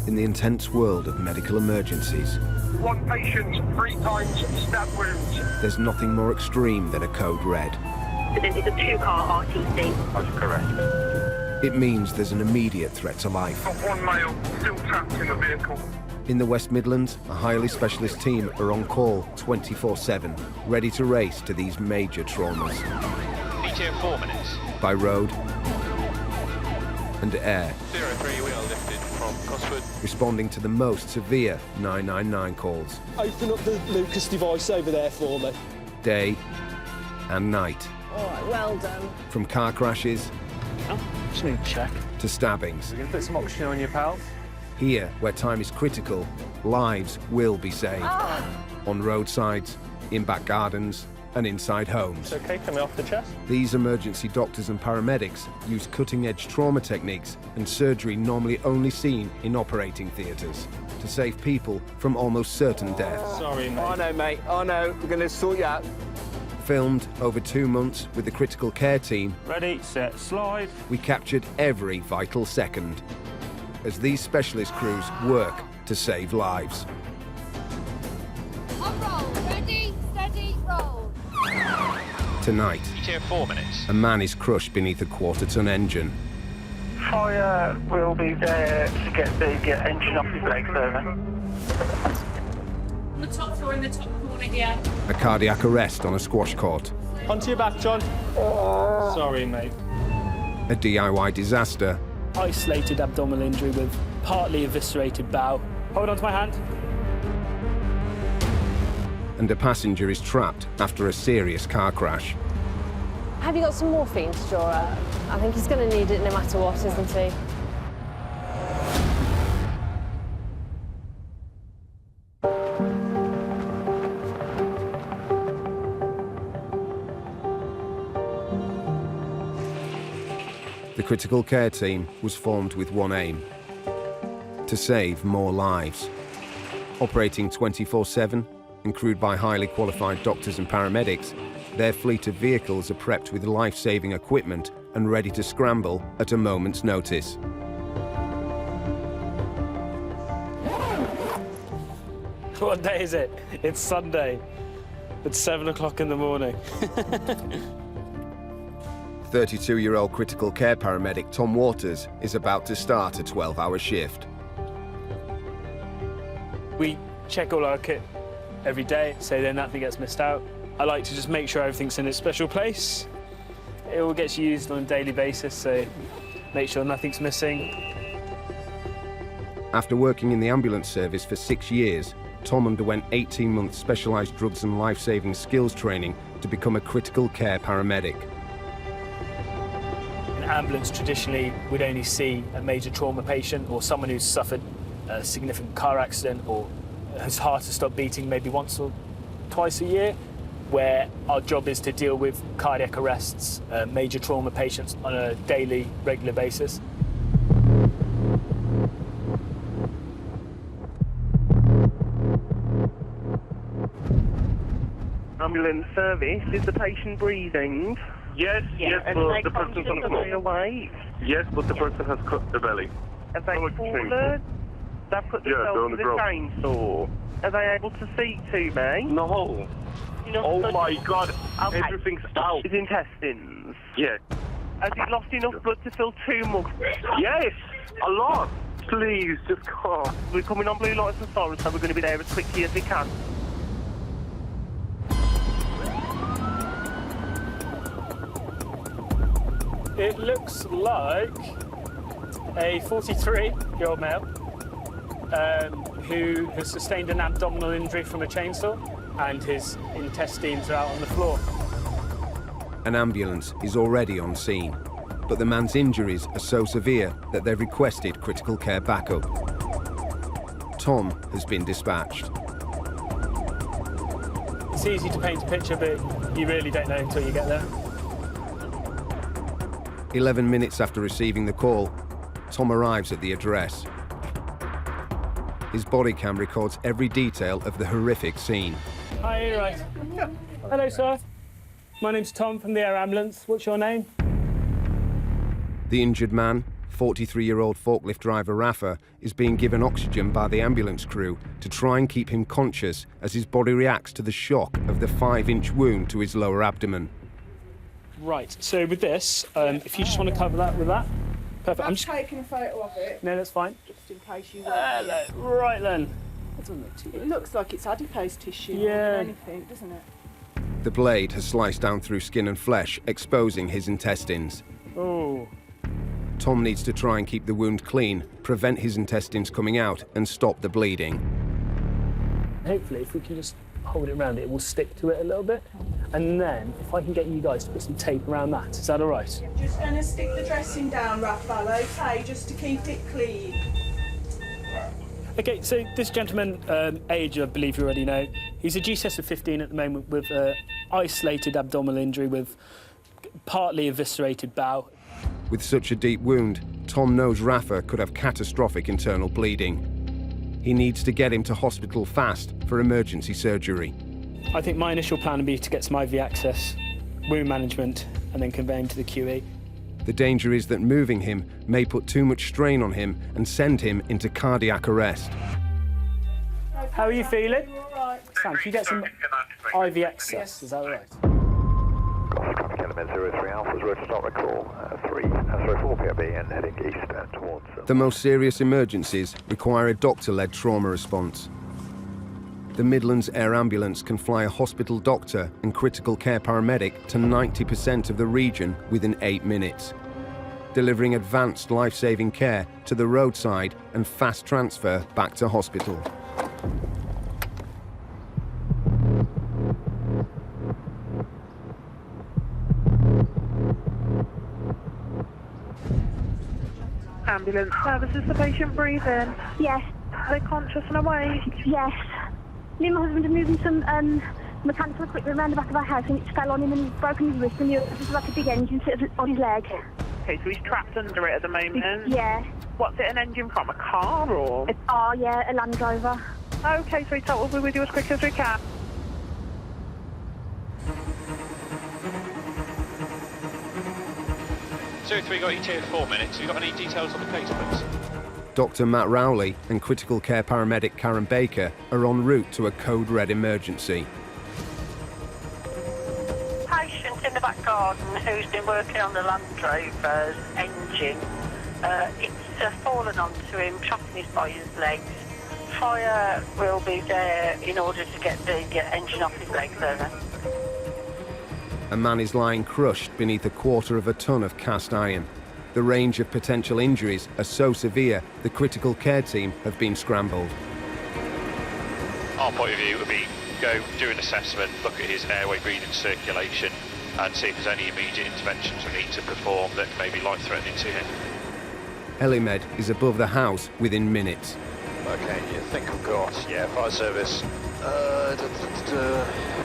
in the intense world of medical emergencies, One patient, 3 times stab wounds. there's nothing more extreme than a code red. This is a 2-car RTC. That's correct. It means there's an immediate threat to life. Got 1 male still trapped in the vehicle. In the West Midlands, a highly specialist team are on call 24/7, ready to race to these major traumas. ETA 4 minutes. By road and air, 03 wheel lifted from Cosford. responding to the most severe 999 calls, Open up the Lucas device over there for me. day and night. All right, well done. From car crashes Oh, just need to check. to stabbings. We're going to put some oxygen on your pals. Here, where time is critical, lives will be saved. On roadsides, in back gardens, and inside homes. Okay, coming off the chest. These emergency doctors and paramedics use cutting-edge trauma techniques and surgery normally only seen in operating theatres to save people from almost certain death. Sorry, mate. I know, mate. I know. We're going to sort you out. Filmed over 2 months with the critical care team, Ready, set, slide. we captured every vital second as these specialist crews work to save lives. On roll. Ready, steady, roll. Tonight, ETA 4 minutes. a man is crushed beneath a quarter-ton engine. Fire will be there to get the engine off his legs over. On the top floor in the top corner here. A cardiac arrest on a squash court. Onto your back, John. Sorry, mate. A DIY disaster. Isolated abdominal injury with partly eviscerated bowel. Hold on to my hand. And a passenger is trapped after a serious car crash. Have you got some morphine to draw up? I think he's going to need it no matter what, isn't he? The critical care team was formed with one aim: to save more lives. Operating 24/7 and crewed by highly qualified doctors and paramedics, their fleet of vehicles are prepped with life-saving equipment and ready to scramble at a moment's notice. What day is it? It's Sunday. It's 7 o'clock in the morning. 32-year-old critical care paramedic Tom Waters is about to start a 12-hour shift. We check all our kit every day, so then nothing gets missed out. I like to just make sure everything's in its special place. It all gets used on a daily basis, so make sure nothing's missing. After working in the ambulance service for 6 years, Tom underwent 18-month specialised drugs and life-saving skills training to become a critical care paramedic. In ambulance, traditionally, we'd only see a major trauma patient or someone who's suffered a significant car accident or whose heart has stopped beating maybe once or twice a year, where our job is to deal with cardiac arrests, major trauma patients on a daily, regular basis. Ambulance service, is the patient breathing? Yes, And but they the person's on the floor. away. Yes, but the person has cut the belly. Have they Oh, it's fallen? painful. They've put Yeah, they're themselves on with the a ground. chainsaw. Are they able to see to me? No. You know, Oh my God, Okay. everything's out. His intestines. Yeah. Has he lost enough blood to fill 2 mugs? Yes, a lot. Please, just come. We're coming on blue lights and sirens, so we're going to be there as quickly as we can. It looks like a 43-year-old male who has sustained an abdominal injury from a chainsaw, and his intestines are out on the floor. An ambulance is already on scene, but the man's injuries are so severe that they've requested critical care backup. Tom has been dispatched. It's easy to paint a picture, but you really don't know until you get there. 11 minutes after receiving the call, Tom arrives at the address. His body cam records every detail of the horrific scene. Hi, you're right. Hello, sir. My name's Tom from the Air Ambulance. What's your name? The injured man 43-year-old forklift driver Rafa is being given oxygen by the ambulance crew to try and keep him conscious as his body reacts to the shock of the 5-inch wound to his lower abdomen. Right, so with this, if you just want to cover that with that. Perfect. I'm just taking a photo of it. No, that's fine. Just in case you want it. Right then. That doesn't look too bad. It looks like it's adipose tissue Yeah. more than anything, doesn't it? The blade has sliced down through skin and flesh, exposing his intestines. Oh. Tom needs to try and keep the wound clean, prevent his intestines coming out, and stop the bleeding. Hopefully, if we can just hold it around it will stick to it a little bit. And then, if I can get you guys to put some tape around that, is that all right? Just going to stick the dressing down, Raphael, OK, just to keep it clean. OK, so this gentleman, age, I believe you already know, he's a GCS of 15 at the moment with isolated abdominal injury with partly eviscerated bowel. With such a deep wound, Tom knows Rafa could have catastrophic internal bleeding. He needs to get him to hospital fast for emergency surgery. I think my initial plan would be to get some IV access, wound management, and then convey him to the QE. The danger is that moving him may put too much strain on him and send him into cardiac arrest. How are you feeling? All right. Sam, can you get some IV access? Is that all right? Traffic element 03 Alpha's road to start recall 4 PRB and heading east towards... The most serious emergencies require a doctor-led trauma response. The Midlands Air Ambulance can fly a hospital doctor and critical care paramedic to 90% of the region within 8 minutes, delivering advanced life-saving care to the roadside and fast transfer back to hospital. Ambulance services, the patient breathing. Yes. Are they conscious and awake? Yes. Me and my husband are moving some mechanical equipment around the back of our house and it fell on him and he's broken his wrist and there's like a big engine on his leg. Okay, so he's trapped under it at the moment? Yeah. What's it an engine from, a car or? Yeah, a Land Rover. Okay, sweetheart, we'll be with you as quick as we can. So 3 got ETA 4 minutes. Have you got any details on the case, please? Dr. Matt Rowley and critical care paramedic Karen Baker are en route to a code red emergency. Patient in the back garden who's been working on the Land Rover's engine. It's fallen onto him, trapping his by his legs. Fire will be there in order to get the engine off his legs, over. A man is lying crushed beneath 1/4 ton of cast iron. The range of potential injuries are so severe, the critical care team have been scrambled. Our point of view would be go do an assessment, look at his airway, breathing, circulation, and see if there's any immediate interventions we need to perform that may be life-threatening to him. Helimed is above the house within minutes. Okay, you think we've got, fire service,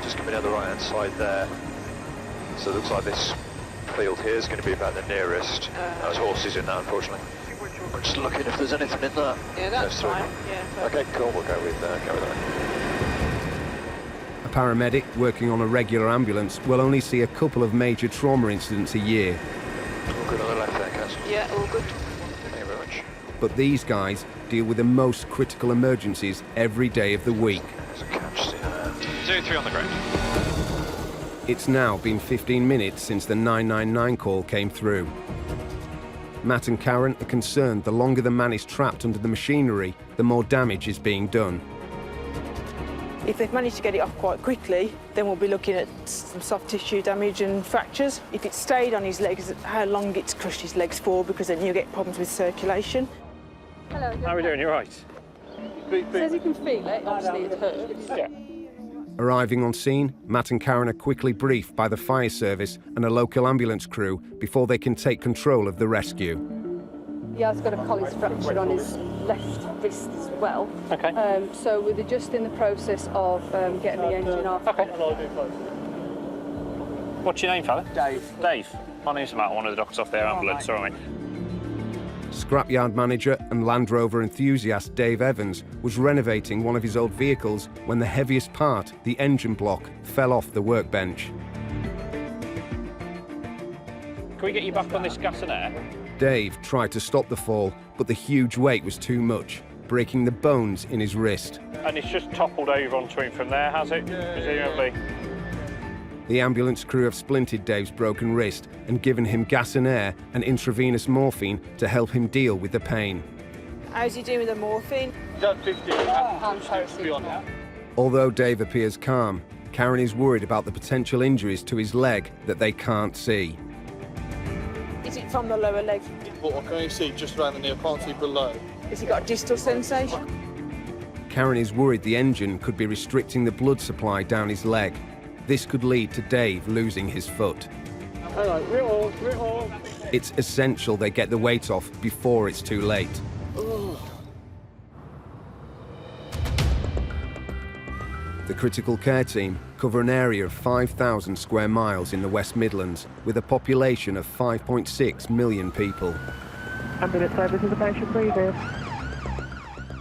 just coming down the right-hand side there. So it looks like this field here is going to be about the nearest. There's horses in that, unfortunately. We're just looking if there's anything in that. Yeah, that's fine. Yeah, okay, cool, we'll go with that. A paramedic working on a regular ambulance will only see a couple of major trauma incidents a year. All good on the left there, Cass. Yeah, all good. Thank you very much. But these guys deal with the most critical emergencies every day of the week. There's a catch there. 03 on the ground. It's now been 15 minutes since the 999 call came through. Matt and Karen are concerned the longer the man is trapped under the machinery, the more damage is being done. If they've managed to get it off quite quickly, then we'll be looking at some soft tissue damage and fractures. If it's stayed on his legs, how long it's crushed his legs for, because then you get problems with circulation. Hello. How are we doing? You all right? Says you can feel it. Obviously, it hurts. Yeah. Arriving on scene, Matt and Karen are quickly briefed by the fire service and a local ambulance crew before they can take control of the rescue. He has got a collis fracture on his left wrist as well. Okay. So we're just in the process of getting the engine off. Okay. What's your name, fella? Dave. Dave. My name's Matt, one of the doctors off their ambulance. All right. Scrapyard manager and Land Rover enthusiast Dave Evans was renovating one of his old vehicles when the heaviest part, the engine block, fell off the workbench. Can we get you back on this gas and air? Dave tried to stop the fall, but the huge weight was too much, breaking the bones in his wrist. And it's just toppled over onto him from there, has it? Presumably. The ambulance crew have splinted Dave's broken wrist and given him gas and air and intravenous morphine to help him deal with the pain. How's he doing with the morphine? Although Dave appears calm, Karen is worried about the potential injuries to his leg that they can't see. Is it from the lower leg? What I can only see just around the knee, I can't see below. Has he got a distal sensation? Karen is worried the engine could be restricting the blood supply down his leg. This could lead to Dave losing his foot. All right, we're all. It's essential they get the weight off before it's too late. The critical care team cover an area of 5,000 square miles in the West Midlands with a population of 5.6 million people. Ambulance service is a patient breathing.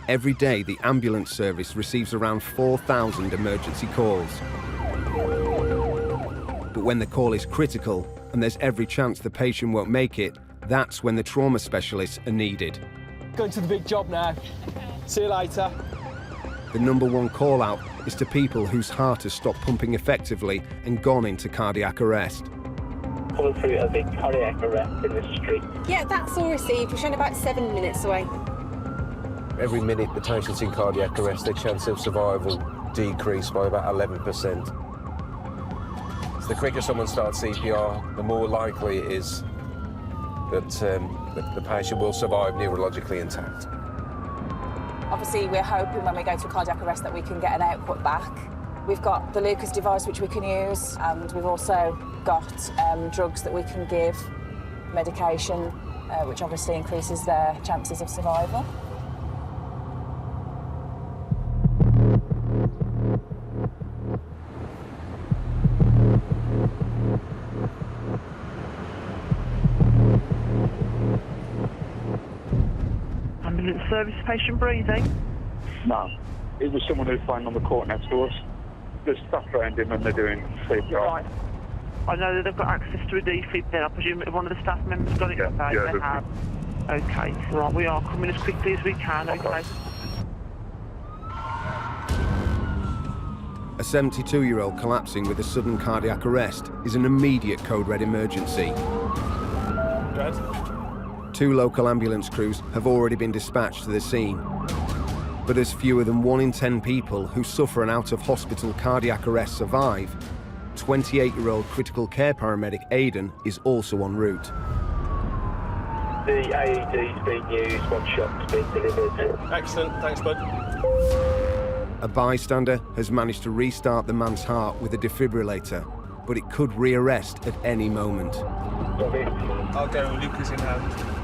Every day, the ambulance service receives around 4,000 emergency calls. But when the call is critical and there's every chance the patient won't make it, that's when the trauma specialists are needed. Going to the big job now. See you later. The #1 call out is to people whose heart has stopped pumping effectively and gone into cardiac arrest. Coming through a big cardiac arrest in the street. Yeah, that's all received. We're showing about 7 minutes away. Every minute the patient's in cardiac arrest, their chance of survival decreased by about 11%. So the quicker someone starts CPR, the more likely it is that the patient will survive neurologically intact. Obviously, we're hoping when we go to a cardiac arrest that we can get an output back. We've got the Lucas device which we can use, and we've also got drugs that we can give, medication, which obviously increases their chances of survival. Ambulance service patient breathing. No, it was someone who's playing on the court next to us. There's staff around him and they're doing CPR. Right. I know that they've got access to a defib then. I presume one of the staff members got it. Yeah, they have. Okay, right, we are coming as quickly as we can, okay. A 72-year-old collapsing with a sudden cardiac arrest is an immediate code red emergency. Good. 2 local ambulance crews have already been dispatched to the scene. But as fewer than 1 in 10 people who suffer an out-of-hospital cardiac arrest survive, 28-year-old critical care paramedic Aidan is also en route. The AED's being used, one shot's being delivered. Excellent, thanks, bud. A bystander has managed to restart the man's heart with a defibrillator, but it could re-arrest at any moment. I'll go Lucas in hand.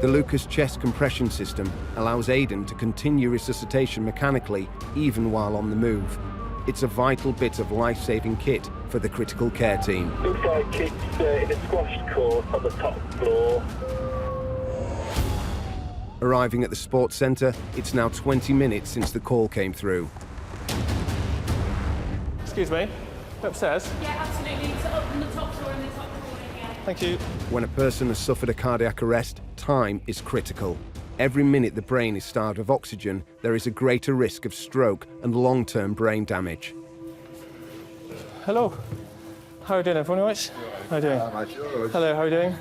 The Lucas chest compression system allows Aidan to continue resuscitation mechanically even while on the move. It's a vital bit of life-saving kit for the critical care team. Looks like it's in a squashed court on the top floor. Arriving at the sports centre, it's now 20 minutes since the call came through. Excuse me, upstairs? Yeah, absolutely. So up on the top floor in the top corner, yeah. Thank you. When a person has suffered a cardiac arrest, time is critical. Every minute the brain is starved of oxygen, there is a greater risk of stroke and long-term brain damage. Hello. How are you doing, everyone? All right? How are you doing? Hello, how are you doing?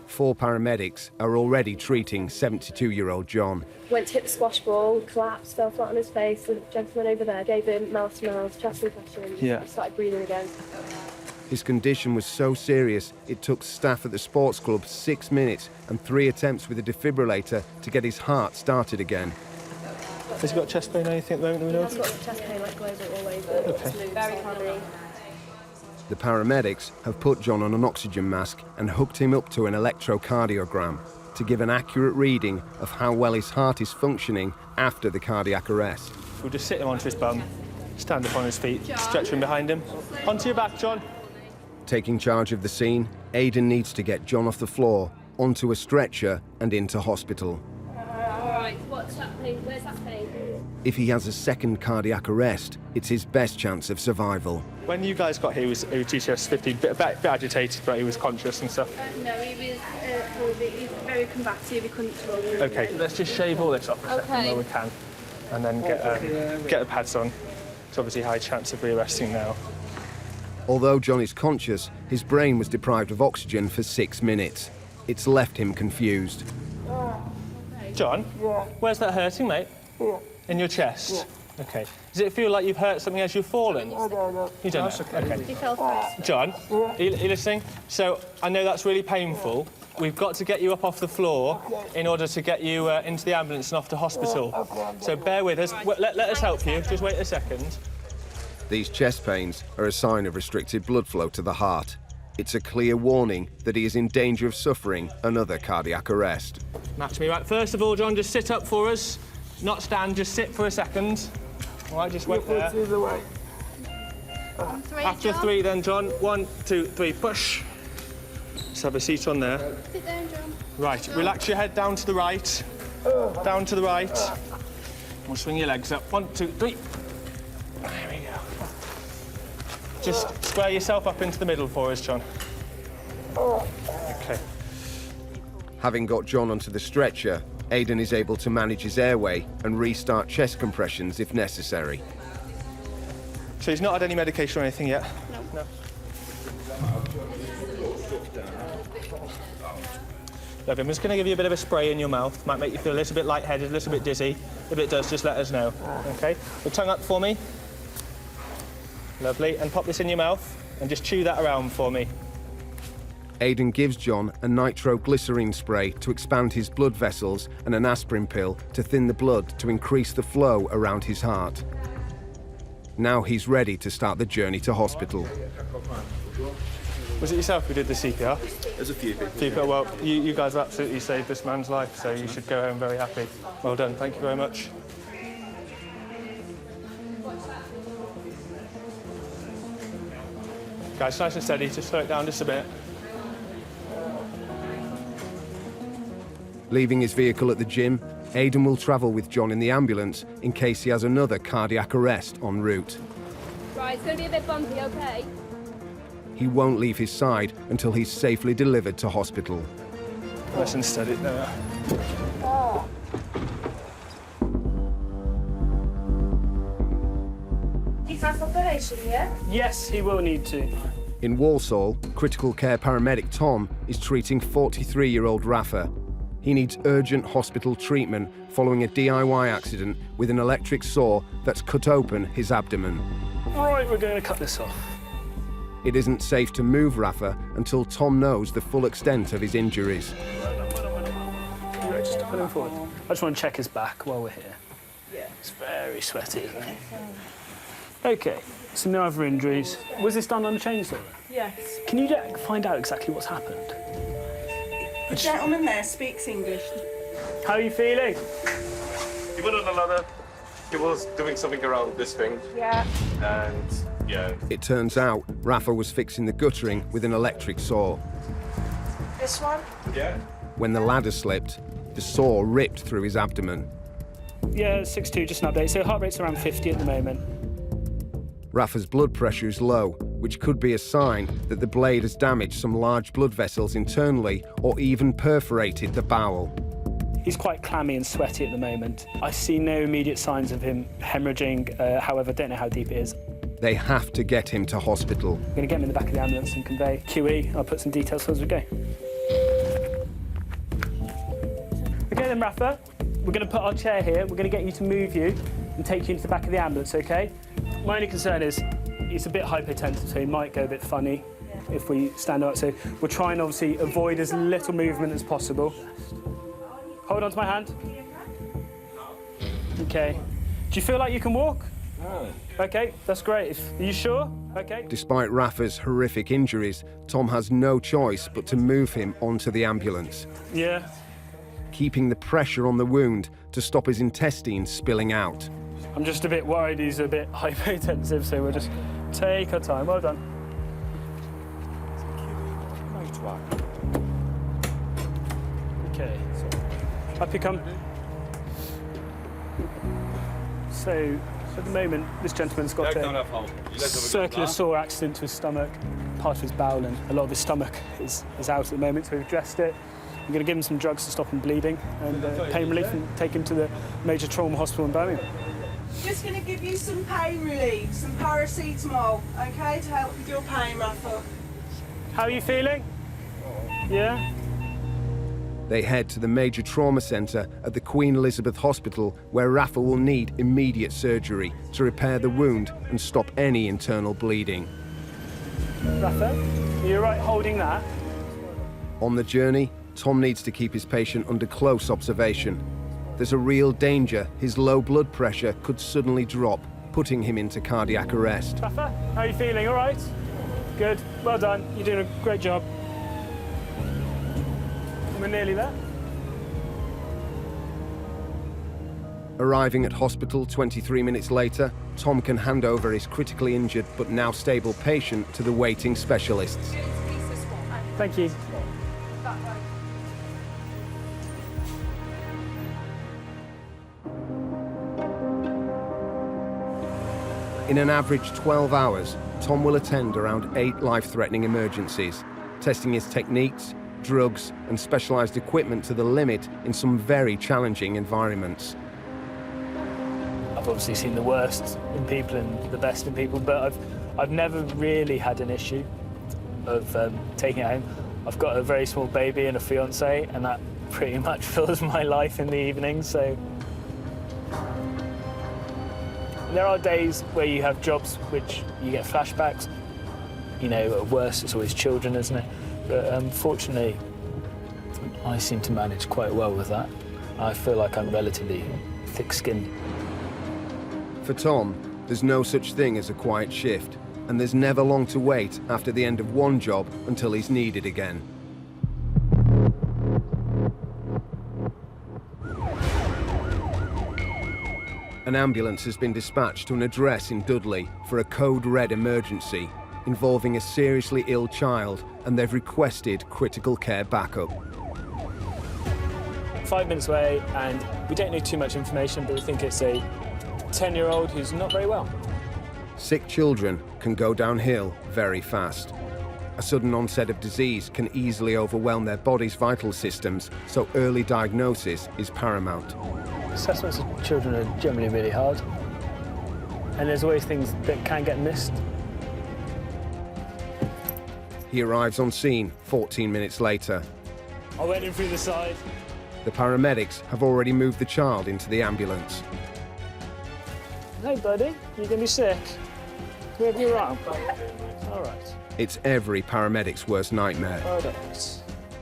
4 paramedics are already treating 72-year-old John. Went to hit the squash ball, collapsed, fell flat on his face. The gentleman over there gave him mouth to mouth, chest compression. Yeah. He started breathing again. His condition was so serious, it took staff at the sports club 6 minutes and 3 attempts with a defibrillator to get his heart started again. Has he got chest pain or anything at the moment? He has got chest pain like global all over. Okay. It's very funny. The paramedics have put John on an oxygen mask and hooked him up to an electrocardiogram to give an accurate reading of how well his heart is functioning after the cardiac arrest. We'll just sit him onto his bum, stand up on his feet, stretch him behind him. Onto your back, John. Taking charge of the scene, Aidan needs to get John off the floor, onto a stretcher and into hospital. All right, what's happening? Where's that pain? If he has a second cardiac arrest, it's his best chance of survival. When you guys got here, he was just 15, a bit agitated, but he was conscious and stuff. No, he was very combative, he couldn't talk. Okay, let's just shave all this off a second where we can, and then get the pads on. It's obviously high chance of rearresting now. Although John is conscious, his brain was deprived of oxygen for 6 minutes. It's left him confused. John, where's that hurting, mate? In your chest? Okay. Does it feel like you've hurt something as you've fallen? No. You don't know? Okay. He fell first. John, are you listening? So, I know that's really painful. We've got to get you up off the floor in order to get you into the ambulance and off to hospital. So bear with us. Let us help you. Just wait a second. These chest pains are a sign of restricted blood flow to the heart. It's a clear warning that he is in danger of suffering another cardiac arrest. Match me right. First of all, John, just sit up for us. Not stand, just sit for a second. All right, just wait there. After 3 then, John. 1, 2, 3, push. Let's have a seat on there. Sit down, John. Right, relax your head down to the right. Down to the right. We'll swing your legs up. 1, 2, 3. There we go. Just square yourself up into the middle for us, John. Okay. Having got John onto the stretcher, Aidan is able to manage his airway and restart chest compressions if necessary. So he's not had any medication or anything yet? No. Look, I'm just going to give you a bit of a spray in your mouth. Might make you feel a little bit lightheaded, a little bit dizzy. If it does, just let us know. Okay? The tongue up for me. Lovely. And pop this in your mouth and just chew that around for me. Aidan gives John a nitroglycerine spray to expand his blood vessels and an aspirin pill to thin the blood to increase the flow around his heart. Now he's ready to start the journey to hospital. Was it yourself who did the CPR? There's a few people. Well, you guys absolutely saved this man's life, so you should go home very happy. Well done. Thank you very much. Guys, nice and steady. Just slow it down just a bit. Leaving his vehicle at the gym, Aidan will travel with John in the ambulance in case he has another cardiac arrest en route. Right, it's going to be a bit bumpy, OK? He won't leave his side until he's safely delivered to hospital. Nice and steady there. He's had operation, yeah? Yes, he will need to. In Walsall, critical care paramedic Tom is treating 43-year-old Rafa. He needs urgent hospital treatment following a DIY accident with an electric saw that's cut open his abdomen. Right, we're going to cut this off. It isn't safe to move Rafa until Tom knows the full extent of his injuries. Right, just put him forward. I just want to check his back while we're here. Yeah. It's very sweaty, isn't it? OK, so no other injuries. Was this done on a chainsaw? Yes. Can you find out exactly what's happened? The gentleman there speaks English. How are you feeling? He went on a ladder. He was doing something around this thing. Yeah. And, yeah. It turns out Rafa was fixing the guttering with an electric saw. This one? Yeah. When the ladder slipped, the saw ripped through his abdomen. Yeah, 6'2", just an update. So heart rate's around 50 at the moment. Rafa's blood pressure is low, which could be a sign that the blade has damaged some large blood vessels internally or even perforated the bowel. He's quite clammy and sweaty at the moment. I see no immediate signs of him hemorrhaging, however, don't know how deep it is. They have to get him to hospital. I'm going to get him in the back of the ambulance and convey QE. I'll put some details as we go. OK then, Rafa, we're going to put our chair here. We're going to get you to move you and take you into the back of the ambulance, OK? My only concern is he's a bit hypotensive, so he might go a bit funny if we stand up. So we're trying, obviously, avoid as little movement as possible. Hold on to my hand. OK. Do you feel like you can walk? No. OK, that's great. Are you sure? OK. Despite Rafa's horrific injuries, Tom has no choice but to move him onto the ambulance. Yeah. Keeping the pressure on the wound to stop his intestines spilling out. I'm just a bit worried he's a bit hypotensive, so we'll just take our time. Well done. OK, so up you come. So At the moment, this gentleman's got a circular saw accident to his stomach, part of his bowel, and a lot of his stomach is out at the moment, so we've dressed it. I'm going to give him some drugs to stop him bleeding and pain relief and take him to the major trauma hospital in Birmingham. Just going to give you some pain relief, some paracetamol, okay, to help with your pain, Rafa. How are you feeling? Yeah? They head to the major trauma centre at the Queen Elizabeth Hospital, where Rafa will need immediate surgery to repair the wound and stop any internal bleeding. Rafa, are you all right holding that? On the journey, Tom needs to keep his patient under close observation. There's a real danger his low blood pressure could suddenly drop, putting him into cardiac arrest. Rafa, how are you feeling? All right? Good. Well done. You're doing a great job. We're nearly there. Arriving at hospital 23 minutes later, Tom can hand over his critically injured but now stable patient to the waiting specialists. Thank you. In an average 12 hours, Tom will attend around 8 life-threatening emergencies, testing his techniques, drugs and specialised equipment to the limit in some very challenging environments. I've obviously seen the worst in people and the best in people, but I've never really had an issue of taking it home. I've got a very small baby and a fiance, and that pretty much fills my life in the evenings, so... There are days where you have jobs which you get flashbacks. You know, at worst, it's always children, isn't it? But fortunately, I seem to manage quite well with that. I feel like I'm relatively thick-skinned. For Tom, there's no such thing as a quiet shift, and there's never long to wait after the end of one job until he's needed again. An ambulance has been dispatched to an address in Dudley for a code red emergency involving a seriously ill child, and they've requested critical care backup. 5 minutes away, and we don't know too much information, but we think it's a 10-year-old who's not very well. Sick children can go downhill very fast. A sudden onset of disease can easily overwhelm their body's vital systems, so early diagnosis is paramount. Assessments of children are generally really hard, and there's always things that can get missed. He arrives on scene 14 minutes later. I went in through the side. The paramedics have already moved the child into the ambulance. Hey, buddy, you're going to be sick. Wherever you're at. All right. It's every paramedic's worst nightmare.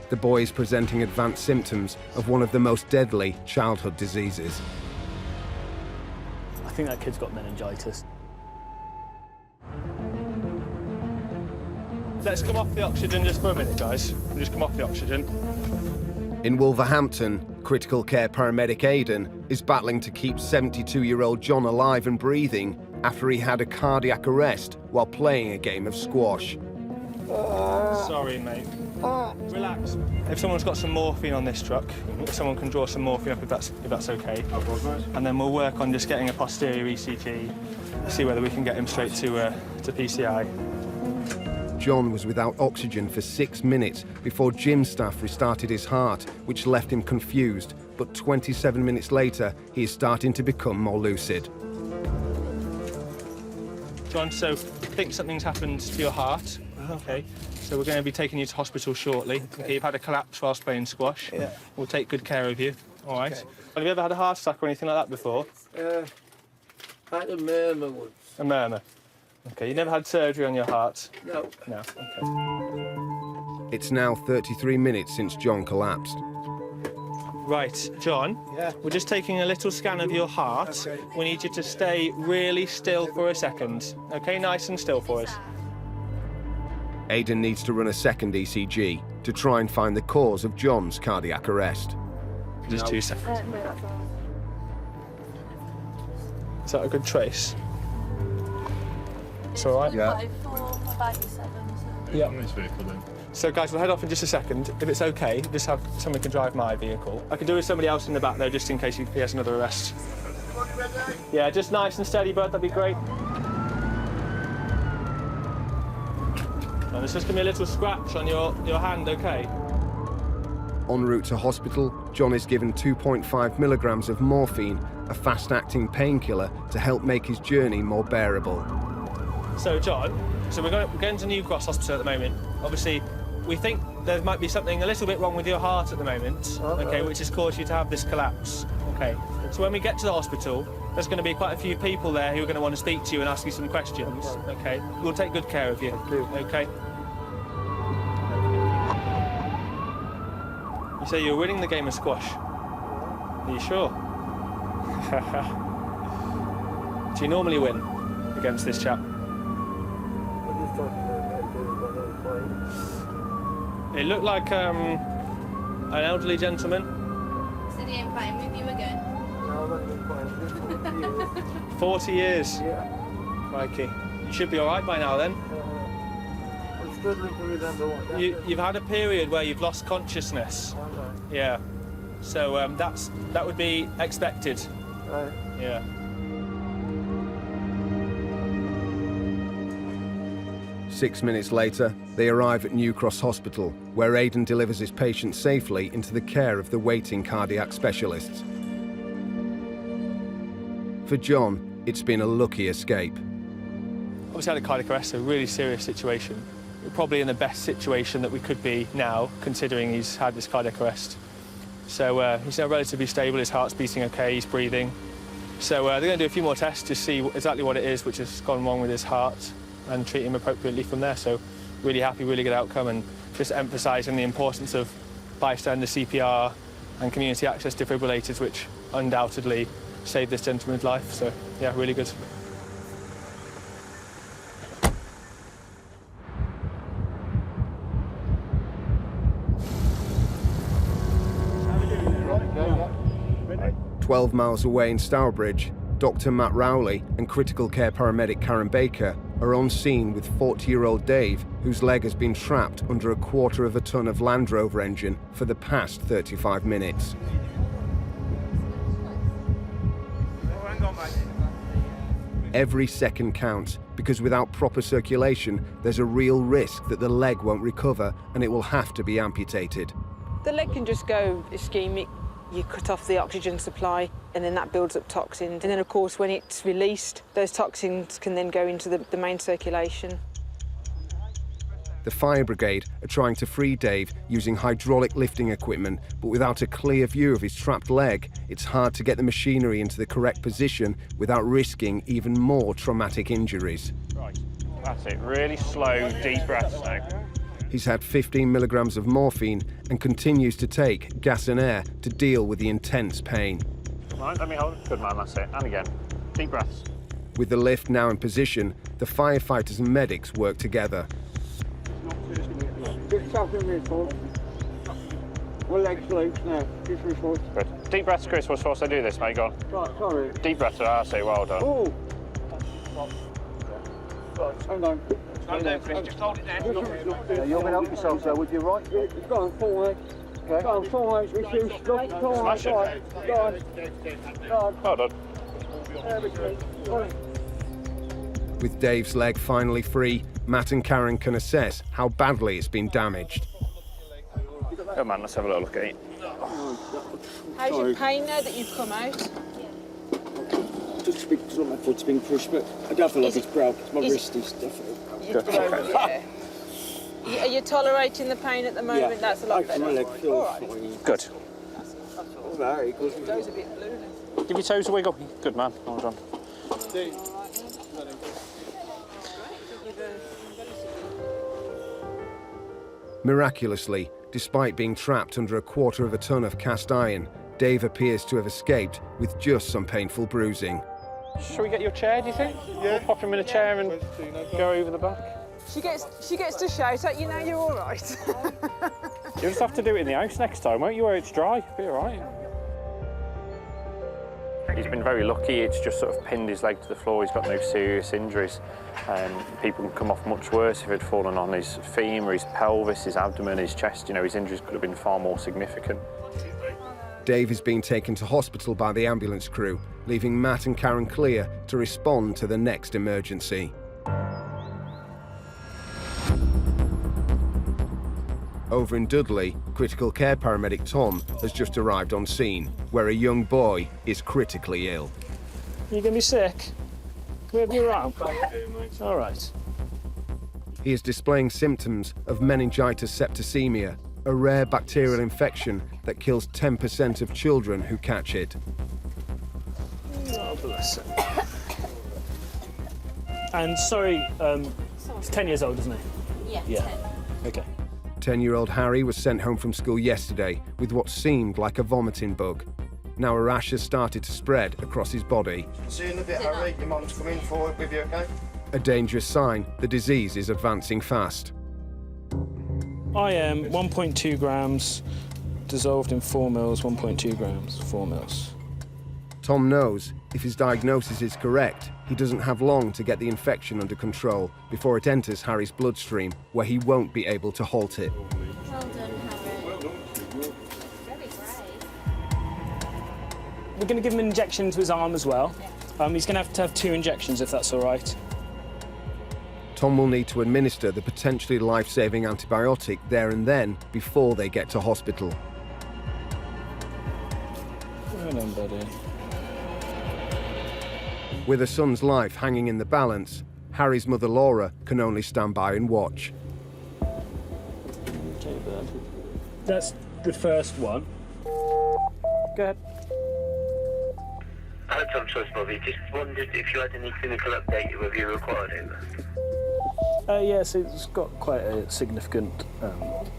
The boy is presenting advanced symptoms of one of the most deadly childhood diseases. I think that kid's got meningitis. Let's come off the oxygen just for a minute, guys. We'll just come off the oxygen. In Wolverhampton, critical care paramedic Aidan is battling to keep 72-year-old John alive and breathing after he had a cardiac arrest while playing a game of squash. Sorry, mate. Relax. If someone's got some morphine on this truck, if someone can draw some morphine up, if that's okay. And then we'll work on just getting a posterior ECG, see whether we can get him straight to PCI. John was without oxygen for 6 minutes before gym staff restarted his heart, which left him confused. But 27 minutes later, he is starting to become more lucid. John, so I think something's happened to your heart. Okay, so we're going to be taking you to hospital shortly. Okay, you've had a collapse whilst playing squash. Yeah. We'll take good care of you. All right. Okay. Have you ever had a heart attack or anything like that before? I had a murmur once. A murmur. Okay, you never had surgery on your heart? No. No, okay. It's now 33 minutes since John collapsed. Right, John, we're just taking a little scan of your heart. Okay. We need you to stay really still for a second. Okay, nice and still for us. Aidan needs to run a second ECG to try and find the cause of John's cardiac arrest. Just 2 seconds. Is that a good trace? It's all right? Yeah. Yeah. So, guys, we'll head off in just a second. If it's OK, just have someone can drive my vehicle. I can do with somebody else in the back, though, just in case he has another arrest. Yeah, just nice and steady, bud, that'd be great. And there's just going to be a little scratch on your hand, OK? En route to hospital, John is given 2.5 milligrams of morphine, a fast-acting painkiller, to help make his journey more bearable. So, John, we're going to New Cross Hospital at the moment. Obviously, we think there might be something a little bit wrong with your heart at the moment, OK, which has caused you to have this collapse, OK? So when we get to the hospital, there's going to be quite a few people there who are going to want to speak to you and ask you some questions, OK? We'll take good care of you, OK? You say you're winning the game of squash. Are you sure? Do you normally win against this chap? It looked like an elderly gentleman. So he ain't playing with you again? No, I've only been playing with him 40 years? Yeah. Crikey. You should be all right by now, then. I'm struggling to remember what that is. You've had a period where you've lost consciousness. Okay. Yeah. So that would be expected. Right. Yeah. 6 minutes later, they arrive at New Cross Hospital, where Aidan delivers his patient safely into the care of the waiting cardiac specialists. For John, it's been a lucky escape. Obviously had a cardiac arrest, a really serious situation. We're probably in the best situation that we could be now, considering he's had this cardiac arrest. So he's now relatively stable, his heart's beating okay, he's breathing. So they're going to do a few more tests to see exactly what it is which has gone wrong with his heart and treat him appropriately from there. So really happy, really good outcome, and just emphasising the importance of bystander CPR and community access defibrillators, which undoubtedly saved this gentleman's life. So yeah, really good. Right. 12 miles away in Stourbridge, Dr. Matt Rowley and critical care paramedic Karen Baker are on scene with 40-year-old Dave, whose leg has been trapped under a 1/4 ton of Land Rover engine for the past 35 minutes. Every second counts, because without proper circulation, there's a real risk that the leg won't recover and it will have to be amputated. The leg can just go ischemic. You cut off the oxygen supply, and then that builds up toxins. And then, of course, when it's released, those toxins can then go into the main circulation. The fire brigade are trying to free Dave using hydraulic lifting equipment, but without a clear view of his trapped leg, it's hard to get the machinery into the correct position without risking even more traumatic injuries. Right, that's it. Really slow, deep breaths now. He's had 15 milligrams of morphine and continues to take gas and air to deal with the intense pain. Right, let me hold it. Good man, that's it. And again. Deep breaths. With the lift now in position, the firefighters and medics work together. Just tapping me, folks. My leg's loose now. Just me, folks. Good. Deep breaths, Chris. We're supposed to do this, mate. Go on. Right, sorry. Deep breaths, I say, well done. Oh. Hang on. Slow down, Chris. Just hold it down. You're going to help yourself, though, with your right? Go on, full legs. Okay. Go on, full legs. We shoot. Go on, Smash go on. it. Go on. Go on. Well done. There we go. With Dave's leg finally free, Matt and Karen can assess how badly it's been damaged. Good man, let's have a little look at it. How's your pain now that you've come out? Just because my foot's been crushed, but I don't feel like it's broke. My wrist is definitely broke. Yeah. Are you tolerating the pain at the moment? Yeah. That's a lot better. My leg feels fine. Good. Very good. Your toes a bit blue then. Give your toes a wiggle. Good man, well done. Miraculously, despite being trapped under a 1/4 ton of cast iron, Dave appears to have escaped with just some painful bruising. Shall we get your chair, do you think? Yeah. We'll pop him in a chair and go over the back. She gets to shout at you now. You're all right. You'll just have to do it in the house next time, won't you, where it's dry? Be all right. He's been very lucky. It's just sort of pinned his leg to the floor. He's got no serious injuries. People can come off much worse if he'd fallen on his femur, his pelvis, his abdomen, his chest. You know, his injuries could have been far more significant. Dave is being taken to hospital by the ambulance crew, leaving Matt and Karen clear to respond to the next emergency. Over in Dudley, critical care paramedic Tom has just arrived on scene, where a young boy is critically ill. You gonna be sick? Can we have you around? All right. He is displaying symptoms of meningitis septicemia, a rare bacterial infection that kills 10% of children who catch it. Oh, bless him. And sorry, he's 10 years old, isn't he? Yeah. 10. Okay. 10-year-old Harry was sent home from school yesterday with what seemed like a vomiting bug. Now a rash has started to spread across his body. See you in a bit, Harry. Your mum's coming forward with you, okay? A dangerous sign the disease is advancing fast. I am 1.2 grams, dissolved in 4 mils, 1.2 grams, 4 mils. Tom knows if his diagnosis is correct, he doesn't have long to get the infection under control before it enters Harry's bloodstream, where he won't be able to halt it. Well done, Harry. Very brave. We're going to give him an injection into his arm as well. He's going to have 2 injections, if that's all right. Tom will need to administer the potentially life-saving antibiotic there and then before they get to hospital. Well done, buddy. With a son's life hanging in the balance, Harry's mother Laura can only stand by and watch. Okay, bud. That's the first one. Go ahead. Hi, Tom Choice Bobby. Just wondered if you had any clinical update whether you required it. Yes, it's got quite a significant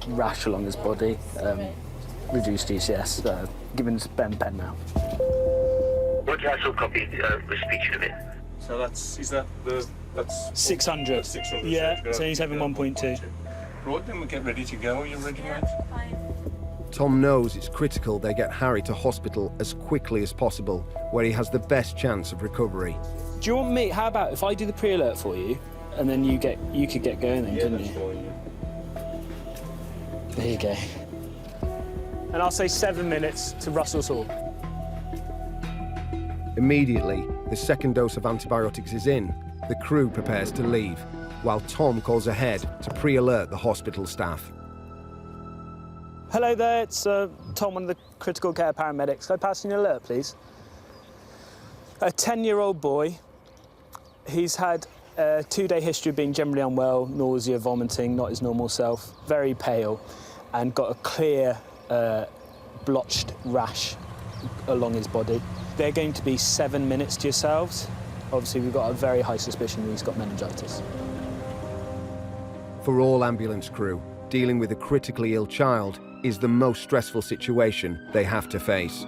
rash along his body. Reduced ECS. Given Ben pen now. What's the actual copy was speaking of it? So that's 600. That's 600. Yeah, so he's having 1.2. Right, then we'll get ready to go. Are you ready, mate? Tom knows it's critical they get Harry to hospital as quickly as possible, where he has the best chance of recovery. Do you want me? How about if I do the pre-alert for you, and then you could get going then, couldn't you? Fine, yeah. There you go. And I'll say 7 minutes to Russell's Hall. Immediately, the second dose of antibiotics is in, the crew prepares to leave, while Tom calls ahead to pre-alert the hospital staff. Hello there, it's Tom, one of the critical care paramedics. Can I pass you an alert, please? A 10-year-old boy. He's had a 2-day history of being generally unwell, nausea, vomiting, not his normal self, very pale, and got a clear blotched rash along his body. They're going to be 7 minutes to yourselves. Obviously, we've got a very high suspicion that he's got meningitis. For all ambulance crew, dealing with a critically ill child is the most stressful situation they have to face.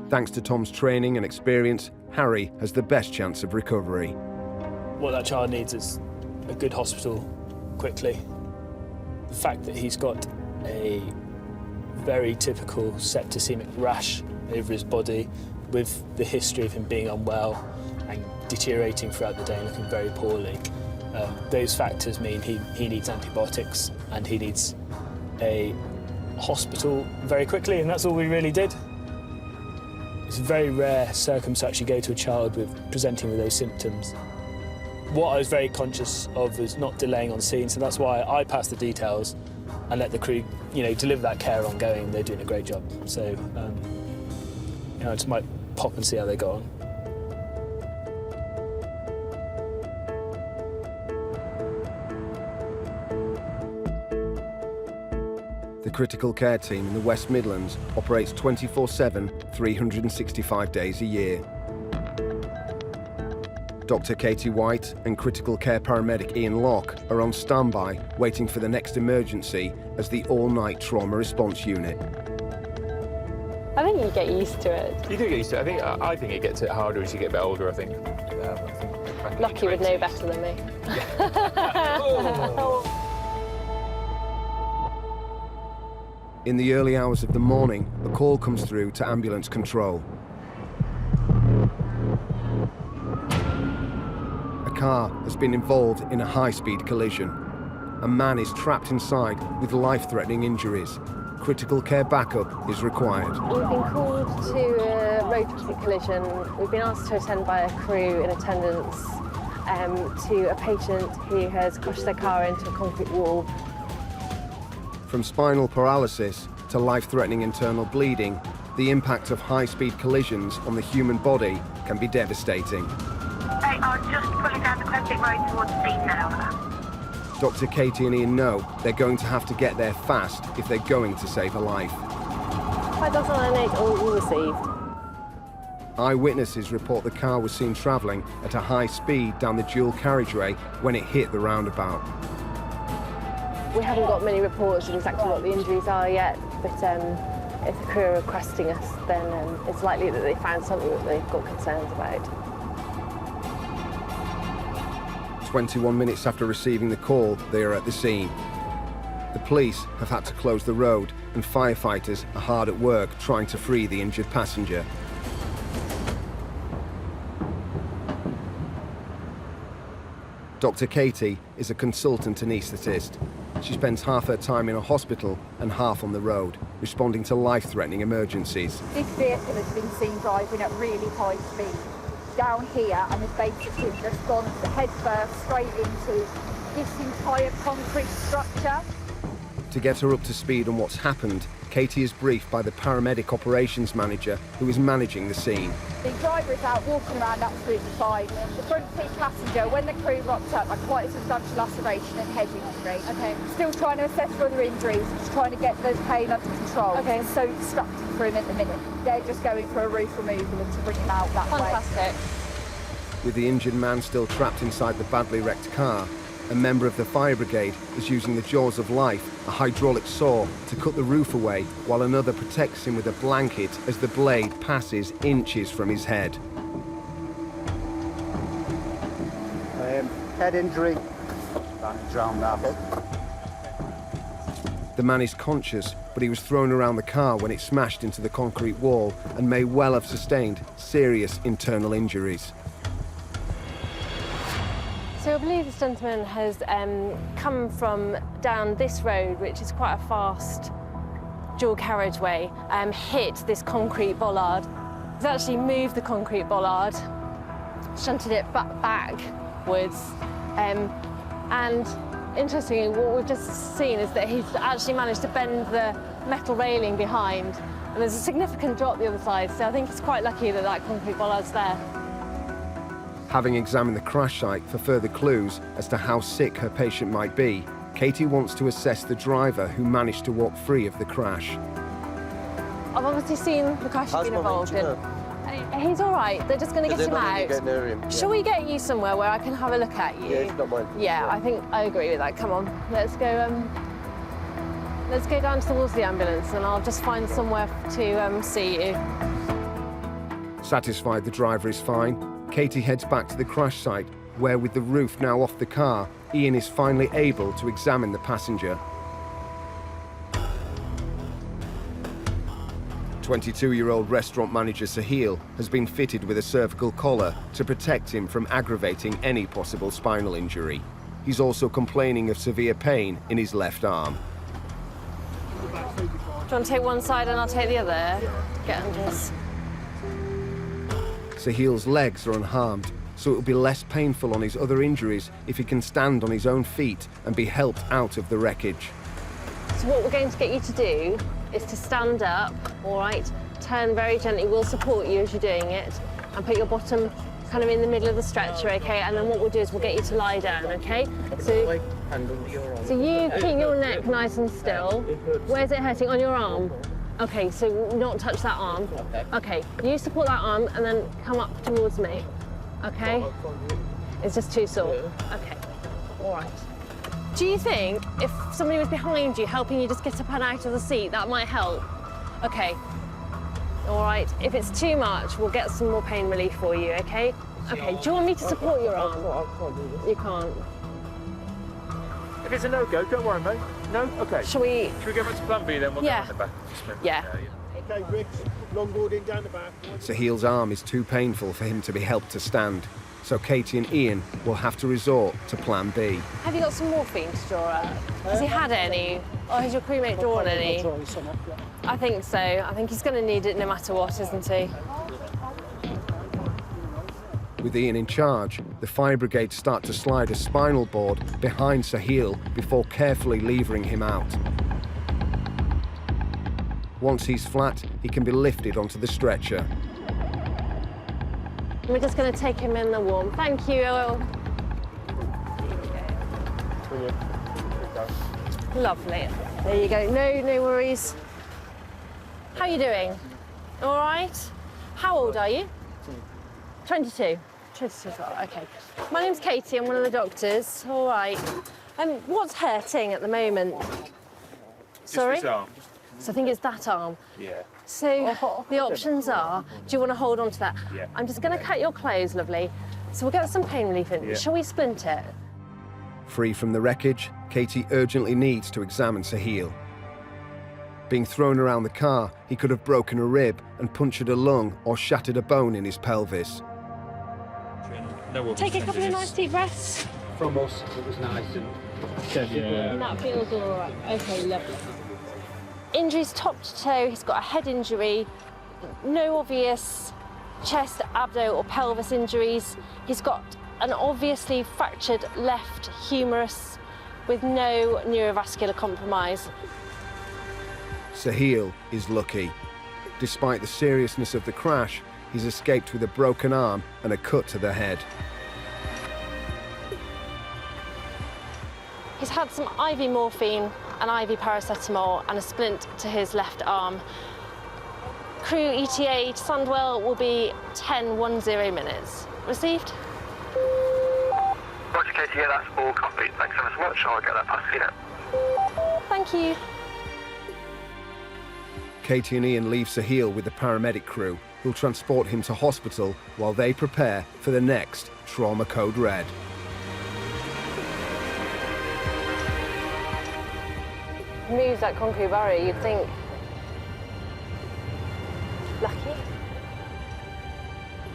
Thanks to Tom's training and experience, Harry has the best chance of recovery. What that child needs is a good hospital quickly. The fact that he's got a very typical septicemic rash over his body with the history of him being unwell and deteriorating throughout the day and looking very poorly. Those factors mean he needs antibiotics and he needs a hospital very quickly, and that's all we really did. It's a very rare circumstance you go to a child presenting with those symptoms. What I was very conscious of was not delaying on scene, so that's why I passed the details and let the crew, deliver that care ongoing. They're doing a great job. So, I just might pop and see how they go on. The critical care team in the West Midlands operates 24/7, 365 days a year. Dr. Katie White and critical care paramedic Ian Locke are on standby, waiting for the next emergency as the all-night trauma response unit. I think you get used to it. You do get used to it. I think it gets harder as you get a bit older, I think. Lockie would know better than me. In the early hours of the morning, a call comes through to ambulance control. A car has been involved in a high-speed collision. a man is trapped inside with life-threatening injuries. Critical care backup is required. We've been called to a road traffic collision. We've been asked to attend by a crew in attendance to a patient who has crushed their car into a concrete wall. From spinal paralysis to life-threatening internal bleeding, the impact of high-speed collisions on the human body can be devastating. They are just pulling down the Crescent Road towards the scene now. Dr. Katie and Ian know they're going to have to get there fast if they're going to save a life. 5098, all received. Eyewitnesses report the car was seen travelling at a high speed down the dual carriageway when it hit the roundabout. We haven't got many reports of exactly what the injuries are yet, but if the crew are requesting us, then it's likely that they found something that they've got concerns about. 21 minutes after receiving the call, they are at the scene. The police have had to close the road, and firefighters are hard at work trying to free the injured passenger. Dr. Katie is a consultant anaesthetist. She spends half her time in a hospital and half on the road, responding to life-threatening emergencies. This vehicle has been seen driving at really high speed down here and has basically just gone head first straight into this entire concrete structure. To get her up to speed on what's happened, Katie is briefed by the paramedic operations manager who is managing the scene. The driver is out walking around absolutely fine. The front seat passenger, when the crew rocked up, had quite a substantial laceration and head injury. Okay. Still trying to assess for other injuries, just trying to get the pain under control. Okay. It's so distracting for him at the minute. They're just going for a roof removal and to bring him out that way. Fantastic. With the injured man still trapped inside the badly wrecked car, a member of the fire brigade is using the jaws of life, a hydraulic saw, to cut the roof away, while another protects him with a blanket as the blade passes inches from his head. Head injury. Drowned now. The man is conscious, but he was thrown around the car when it smashed into the concrete wall and may well have sustained serious internal injuries. So I believe this gentleman has come from down this road, which is quite a fast dual carriageway, hit this concrete bollard. He's actually moved the concrete bollard, shunted it backwards, and interestingly, what we've just seen is that he's actually managed to bend the metal railing behind, and there's a significant drop the other side, so I think it's quite lucky that that concrete bollard's there. Having examined the crash site for further clues as to how sick her patient might be, Katie wants to assess the driver who managed to walk free of the crash. I've obviously seen the crash he's been involved in. He's all right. They're just going to get him out. Shall we get you somewhere where I can have a look at you? Yeah, it's not mine. Yeah, I think I agree with that. Come on, let's go. Let's go down towards the ambulance, and I'll just find somewhere to see you. Satisfied the driver is fine, Katie heads back to the crash site, where with the roof now off the car, Ian is finally able to examine the passenger. 22-year-old restaurant manager Sahil has been fitted with a cervical collar to protect him from aggravating any possible spinal injury. He's also complaining of severe pain in his left arm. Do you want to take one side and I'll take the other? Get under this. Sahil's legs are unharmed, so it will be less painful on his other injuries if he can stand on his own feet and be helped out of the wreckage. So what we're going to get you to do is to stand up, all right? Turn very gently, we'll support you as you're doing it, and put your bottom kind of in the middle of the stretcher, okay? And then what we'll do is we'll get you to lie down, okay? So you keep your neck nice and still. Where's it hurting? On your arm? Okay, so not touch that arm. Okay, you support that arm and then come up towards me, okay? It's just too sore. Okay, all right. Do you think if somebody was behind you helping you just get up and out of the seat, that might help? Okay, all right. If it's too much, we'll get some more pain relief for you, okay? Okay, do you want me to support your arm? You can't. If it's a no-go, don't worry, mate. No? Okay. Shall we go back to plan B then? We'll Yeah. go on the back. Yeah. Okay, Rick, longboarding down the back. Sahil's arm is too painful for him to be helped to stand. so Katie and Ian will have to resort to plan B. Have you got some morphine to draw up? Has he had any? Or has your crewmate drawn any? I think so. I think he's going to need it no matter what, isn't he? With Ian in charge, the fire brigade start to slide a spinal board behind Sahil before carefully levering him out. Once he's flat, he can be lifted onto the stretcher. We're just going to take him in the warm. Thank you. Lovely. There you go. No worries. How are you doing? All right? How old are you? 22. 22, okay. My name's Katie, I'm one of the doctors. All right. What's hurting at the moment? Sorry? Just his arm. So I think it's that arm. Yeah. So the options are, do you want to hold on to that? Yeah. I'm just going to cut your clothes, lovely. So we'll get some pain relief in. Yeah. Shall we splint it? Free from the wreckage, Katie urgently needs to examine Sahil. Being thrown around the car, he could have broken a rib and punctured a lung or shattered a bone in his pelvis. Take a couple of nice deep breaths. From us, it was nice and And that feels all right. Okay, lovely. Injuries top to toe. He's got a head injury, no obvious chest, abdo or pelvis injuries. He's got an obviously fractured left humerus with no neurovascular compromise. Sahil is lucky. Despite the seriousness of the crash, he's escaped with a broken arm and a cut to the head. He's had some IV morphine, an IV paracetamol and a splint to his left arm. Crew ETA to Sandwell will be 10:10 minutes. Received? Roger, Katie, yeah, that's all copied. Thanks so much. I'll get that past you now. Thank you. Katie and Ian leave Sahil with the paramedic crew, who'll transport him to hospital while they prepare for the next Trauma Code Red. Moves that concrete barrier, you'd think. Lucky.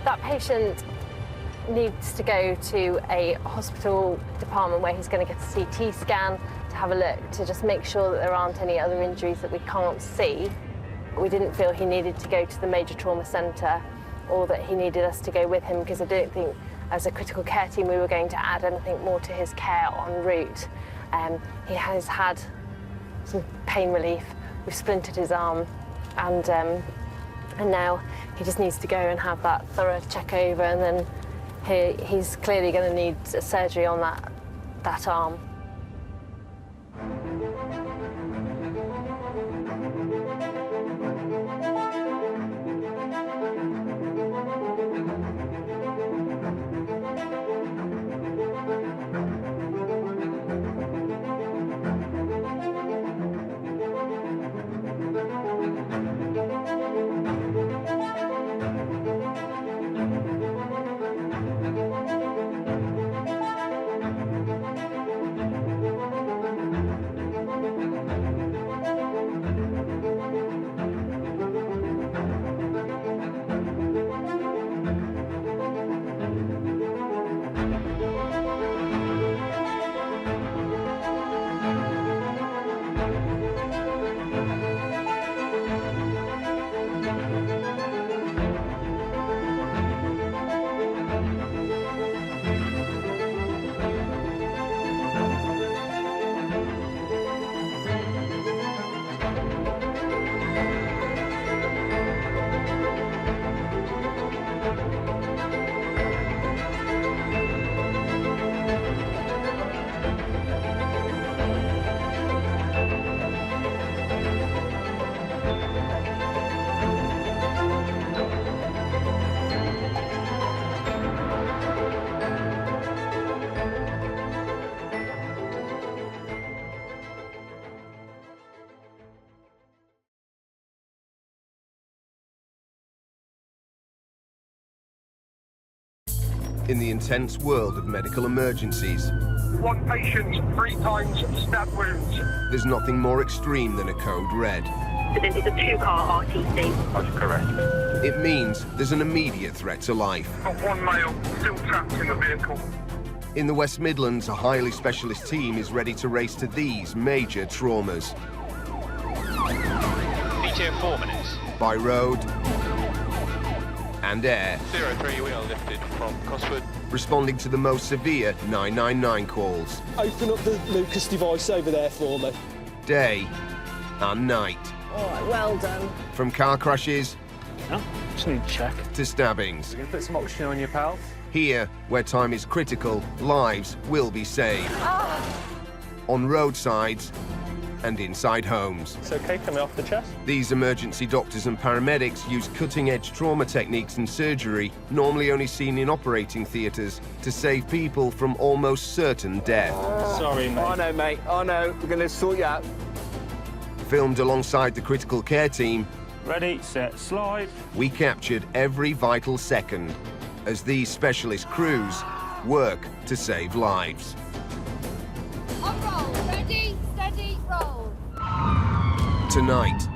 That patient needs to go to a hospital department where he's going to get a CT scan to have a look to just make sure that there aren't any other injuries that we can't see. We didn't feel he needed to go to the major trauma centre or that he needed us to go with him because I don't think as a critical care team we were going to add anything more to his care en route. He has had some pain relief. We've splintered his arm and now he just needs to go and have that thorough check over and then he's clearly going to need surgery on that arm. In the intense world of medical emergencies, one patient, 3 times stab wounds. There's nothing more extreme than a code red. It's a 2-car RTC. That's correct. It means there's an immediate threat to life. Got one male still trapped in the vehicle. In the West Midlands, a highly specialist team is ready to race to these major traumas. ETA 4 minutes. By road and air. 03, we are lifted from Cosford. Responding to the most severe 999 calls. Open up the Lucas device over there for me. Day and night. All right, well done. From car crashes Just need to check. to stabbings. We're going to put some oxygen on your pal. Here, where time is critical, lives will be saved. On roadsides and inside homes. It's okay, coming off the chest. These emergency doctors and paramedics use cutting-edge trauma techniques in surgery, normally only seen in operating theatres, to save people from almost certain death. Sorry, mate. I know, mate. I know. We're going to sort you out. Filmed alongside the critical care team, Ready, set, slide. we captured every vital second as these specialist crews work to save lives. On roll. Ready, steady, roll. Tonight,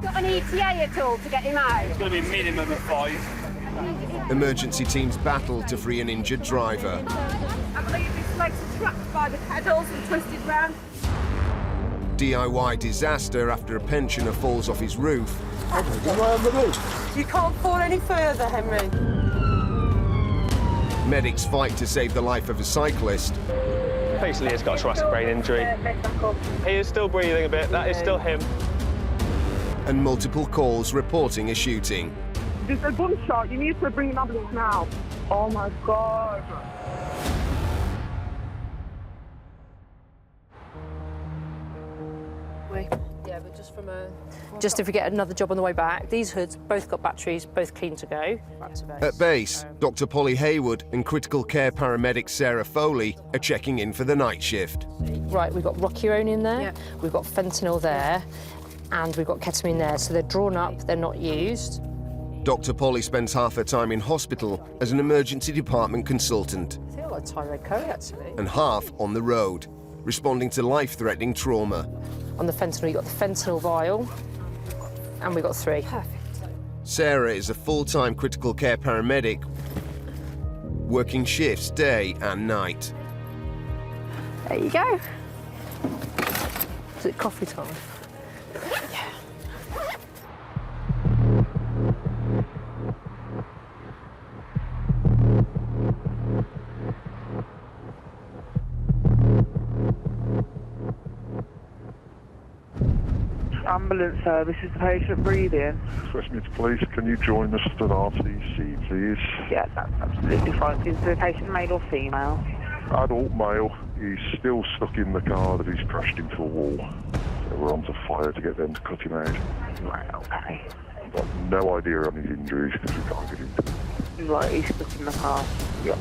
Got an ETA at all to get him out? It's going to be a minimum of 5. emergency teams battle to free an injured driver. I believe his legs are trapped by the pedals and twisted round. DIY disaster after a pensioner falls off his roof. You can't fall any further, Henry. Medics fight to save the life of a cyclist. Basically, he's got a thoracic brain injury. He is still breathing a bit. That is still him. And multiple calls reporting a shooting. There's a gunshot. You need to bring an ambulance now. Oh my God. Yeah, but just from a... Just if we get another job on the way back, these hoods both got batteries, both clean to go. Back to base. At base, Dr. Polly Haywood and critical care paramedic Sarah Foley are checking in for the night shift. Right, we've got Rocurone in there, we've got fentanyl there, and we've got ketamine there. So they're drawn up, they're not used. Dr. Polly spends half her time in hospital as an emergency department consultant I feel like Tyrone Curry, actually. and half on the road, responding to life-threatening trauma. On the fentanyl, you've got the fentanyl vial, and we've got 3. Perfect. Sarah is a full-time critical care paramedic, working shifts day and night. There you go. Is it coffee time? Ambulance service, is the patient breathing? Westminster Police, can you join us at RTC, please? Yeah, that's absolutely fine. Is the patient male or female? Adult male. He's still stuck in the car that he's crashed into a wall. So we're on to fire to get them to cut him out. Right, okay. I've got no idea on his injuries because we can't get into them. Right, he's stuck in the car. Yep.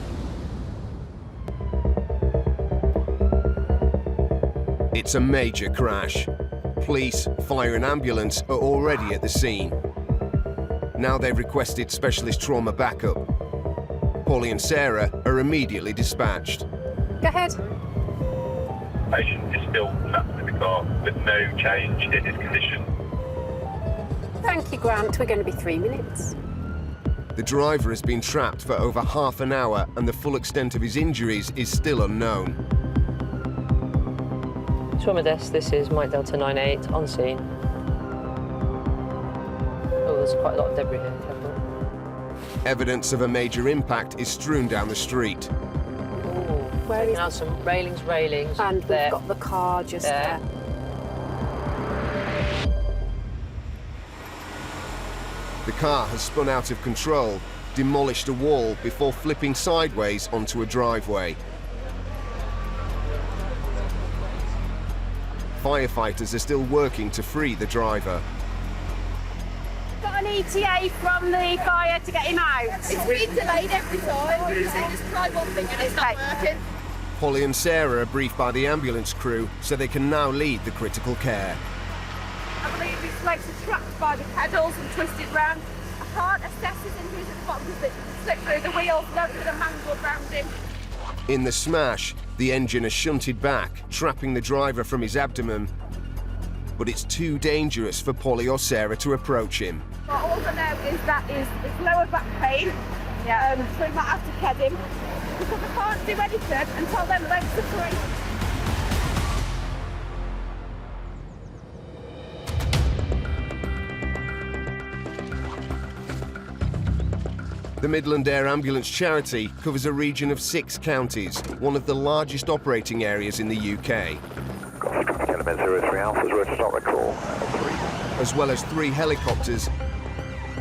It's a major crash. Police, fire and ambulance are already at the scene. Now they've requested specialist trauma backup. Polly and Sarah are immediately dispatched. Go ahead. Patient is still trapped in the car with no change in his condition. Thank you, Grant. We're going to be 3 minutes. The driver has been trapped for over half an hour and the full extent of his injuries is still unknown. Trauma desk, this is Mike Delta 98, on scene. Oh, there's quite a lot of debris here, careful. Evidence of a major impact is strewn down the street. Where is now some railings, And there. we've got the car just there. The car has spun out of control, demolished a wall before flipping sideways onto a driveway. Firefighters are still working to free the driver. Got an ETA from the fire to get him out. It's been delayed every time. They just try one thing and it's not working. Polly and Sarah are briefed by the ambulance crew so they can now lead the critical care. I believe his legs are trapped by the pedals and twisted round. I can't assess his injuries at the bottom because it slipped through the wheels. No could have mangled round him. In the smash, the engine is shunted back, trapping the driver from his abdomen. But it's too dangerous for Polly or Sarah to approach him. All I know is that it's lower back pain. Yeah. So we might have to ked him because I can't do anything until them legs are free. The Midlands Air Ambulance charity covers a region of 6 counties, one of the largest operating areas in the UK. Element 03 Alpha's ready to start recall. As well as 3 helicopters,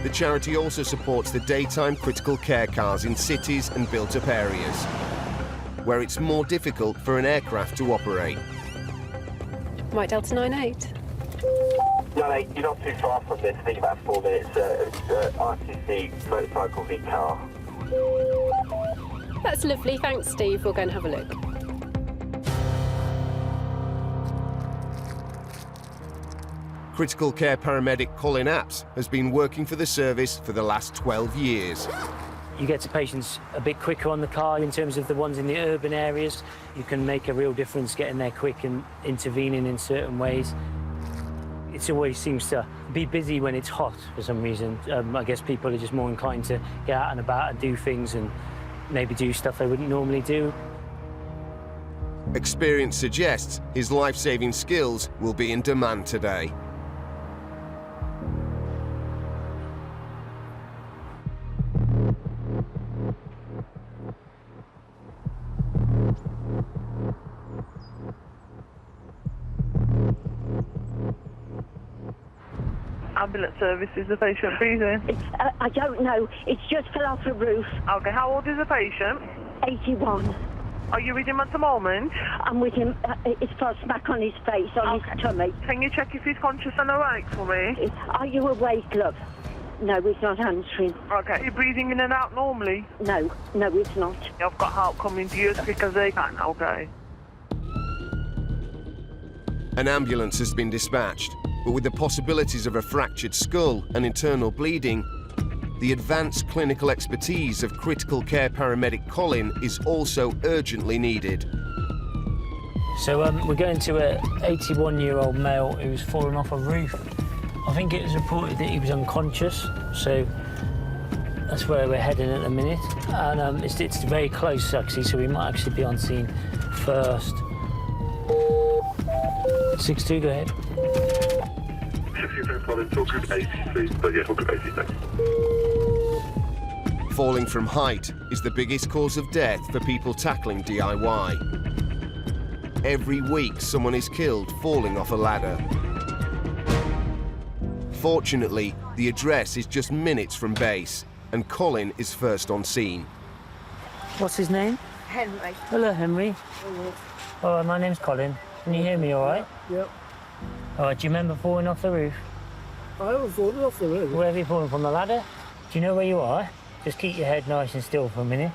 the charity also supports the daytime critical care cars in cities and built-up areas, where it's more difficult for an aircraft to operate. Right, Delta 98. No, mate, you're not too far from this. I think about 4 minutes. RTC motorcycle v car. That's lovely, thanks Steve. We'll go and have a look. Critical care paramedic Colin Apps has been working for the service for the last 12 years. You get to patients a bit quicker on the car in terms of the ones in the urban areas. You can make a real difference getting there quick and intervening in certain ways. It always seems to be busy when it's hot for some reason. I guess people are just more inclined to get out and about and do things and maybe do stuff they wouldn't normally do. Experience suggests his life-saving skills will be in demand today. Ambulance service, is the patient breathing? I don't know. It's just fell off the roof. Okay, how old is the patient? 81. Are you with him at the moment? I'm with him. It's got a smack on his face, on his tummy. Can you check if he's conscious and awake for me? Are you awake, love? No, he's not answering. Okay, are you breathing in and out normally? No, he's not. I've got help coming to you as quick as they can, okay? An ambulance has been dispatched, but with the possibilities of a fractured skull and internal bleeding, the advanced clinical expertise of critical care paramedic Colin is also urgently needed. So we're going to an 81-year-old male who's fallen off a roof. I think it was reported that he was unconscious, so that's where we're heading at the minute. And it's very close, actually, so we might actually be on scene first. 6-2, go ahead. Falling from height is the biggest cause of death for people tackling DIY. Every week, someone is killed falling off a ladder. Fortunately, the address is just minutes from base, and Colin is first on scene. What's his name? Henry. Hello, Henry. All right, my name's Colin. Can you hear me all right? Yep. All right, do you remember falling off the roof? I haven't fallen off the roof. Where have you fallen, from the ladder? Do you know where you are? Just keep your head nice and still for a minute,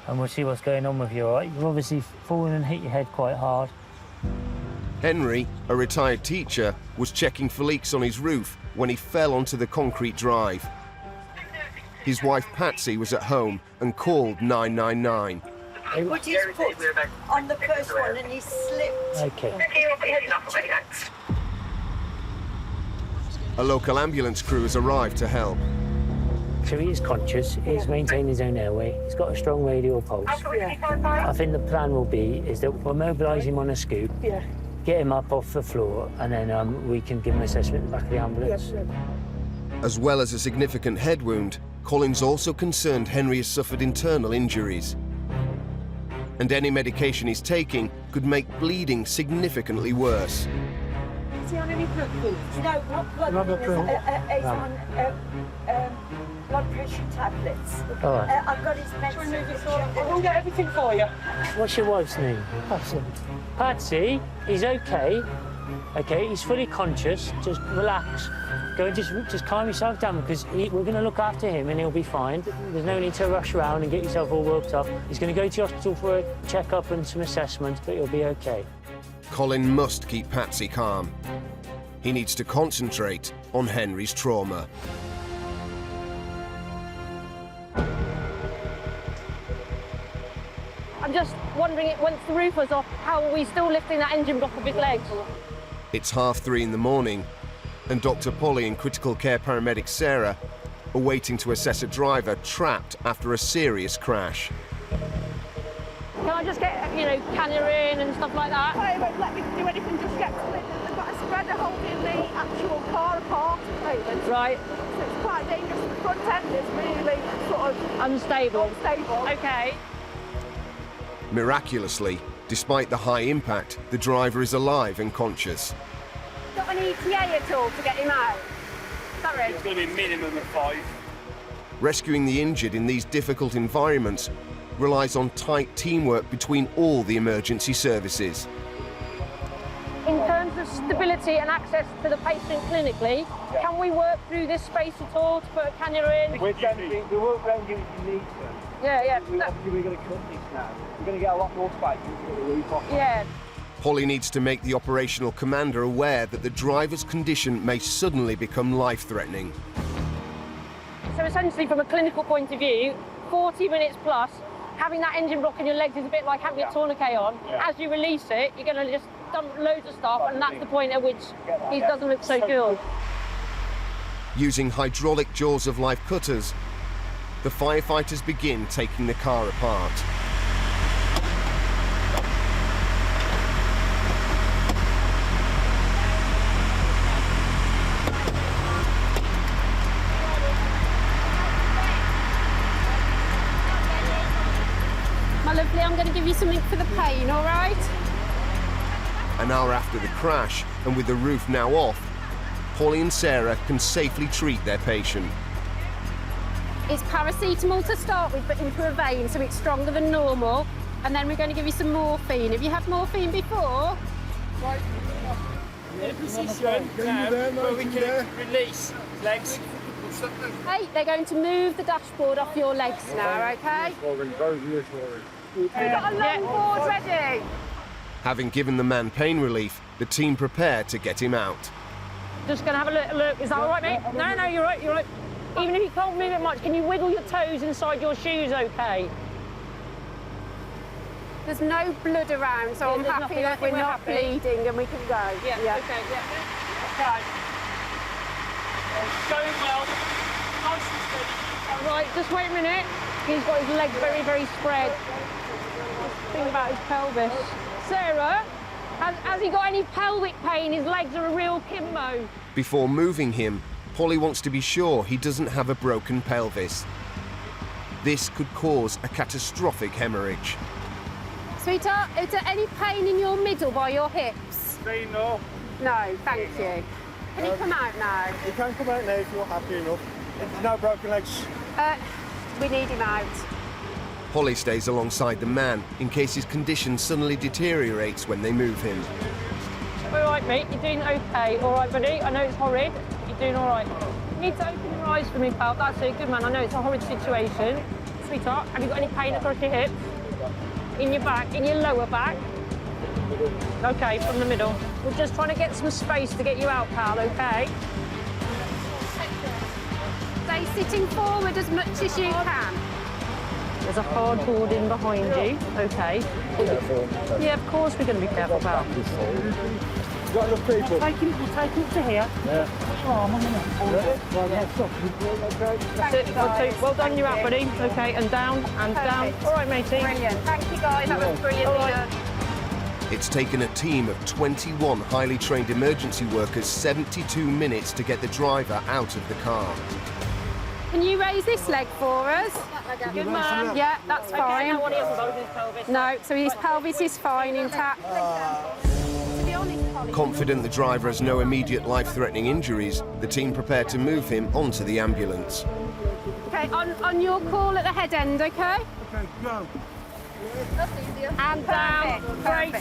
and we'll see what's going on with you, all right? You've obviously fallen and hit your head quite hard. Henry, a retired teacher, was checking for leaks on his roof when he fell onto the concrete drive. His wife Patsy was at home and called 999. He put his foot on the first one and he slipped. Okay. A local ambulance crew has arrived to help. So he is conscious, he's maintained his own airway, he's got a strong radial pulse. Yeah. I think the plan will be is that we'll mobilise him on a scoop, get him up off the floor, and then we can give him an assessment in the back of the ambulance. As well as a significant head wound, Colin's also concerned Henry has suffered internal injuries. And any medication he's taking could make bleeding significantly worse. Is he on any blood pills? No, not blood pills. He's on blood pressure tablets. All right. I've got his medicine. I'll get everything for you. What's your wife's name? Patsy. Patsy, he's okay. Okay, he's fully conscious. Just relax. Go and just calm yourself down because we're going to look after him and he'll be fine. There's no need to rush around and get yourself all worked up. He's going to go to hospital for a checkup and some assessment, but he'll be okay. Colin must keep Patsy calm. He needs to concentrate on Henry's trauma. I'm just wondering, once the roof was off, how are we still lifting that engine block of his legs? It's 3:30 in the morning, and Dr. Polly and critical care paramedic Sarah are waiting to assess a driver trapped after a serious crash. Can I just get, cannula in and stuff like that? They won't let me do anything, just get to it. They've got a spreader holding the actual car apart at the moment. Right. So it's quite dangerous. The front end is really sort of unstable. Okay. Miraculously, despite the high impact, the driver is alive and conscious. Got an ETA at all to get him out? Sorry. It's going to be a minimum of 5. Rescuing the injured in these difficult environments relies on tight teamwork between all the emergency services. In terms of stability and access to the patient clinically, can we work through this space at all to put a cannula in? We work around you if you need to. Yeah. Obviously, we're going to cut this now. We're going to get a lot more space. We're going to leave off. Yeah. Polly needs to make the operational commander aware that the driver's condition may suddenly become life-threatening. So essentially, from a clinical point of view, 40 minutes plus, having that engine block in your legs is a bit like having a tourniquet on. Yeah. As you release it, you're going to just dump loads of stuff, and that's the point at which he doesn't look so good. Using hydraulic jaws of life cutters, the firefighters begin taking the car apart. My lovely, I'm going to give you something for the pain, all right? An hour after the crash, and with the roof now off, Polly and Sarah can safely treat their patient. It's paracetamol to start with, but into a vein, so it's stronger than normal. And then we're going to give you some morphine. Have you had morphine before? Right. In a position now where we can release legs. Hey, they're going to move the dashboard off your legs now, okay? We've got a long board ready. Having given the man pain relief, the team prepare to get him out. Just going to have a little look. Is that all right, mate? No, you're right, you're right. Even if you can't move it much, can you wiggle your toes inside your shoes, okay? There's no blood around, so I'm happy that we're not bleeding and we can go. Yeah, okay, Okay. Going well. Nice and steady. Right, just wait a minute. He's got his leg very, very spread. Think about his pelvis. Sarah, has he got any pelvic pain? His legs are a real kimbo. Before moving him, Polly wants to be sure he doesn't have a broken pelvis. This could cause a catastrophic hemorrhage. Sweetheart, is there any pain in your middle by your hips? No. No, thank you. Can you come out now? You can come out now if you're happy enough. There's no broken legs. We need him out. Polly stays alongside the man in case his condition suddenly deteriorates when they move him. All right, mate, you're doing okay. All right, buddy, I know it's horrid. You're doing all right. You need to open your eyes for me, pal. That's it, good man. I know it's a horrid situation. Sweetheart, have you got any pain across your hips? In your back, in your lower back? Okay, from the middle. We're just trying to get some space to get you out, pal, okay? Stay sitting forward as much as you can. There's a hard board in behind you, okay? Yeah, of course we're going to be careful, pal. Got enough people? We'll take him to here. Yeah. That's it, well done, you're out, buddy. Okay, and down, and down. All right, matey. Brilliant. Thank you, guys. That was brilliant. All right. It's taken a team of 21 highly trained emergency workers 72 minutes to get the driver out of the car. Can you raise this leg for us? Good man. Yeah, that's fine. Okay, no, what else about his pelvis? No, so his pelvis is fine, intact. To be honest, Holly, Confident the driver has no immediate life-threatening injuries, the team prepare to move him onto the ambulance. okay, on your call at the head end, okay? Okay, go. And down. Great.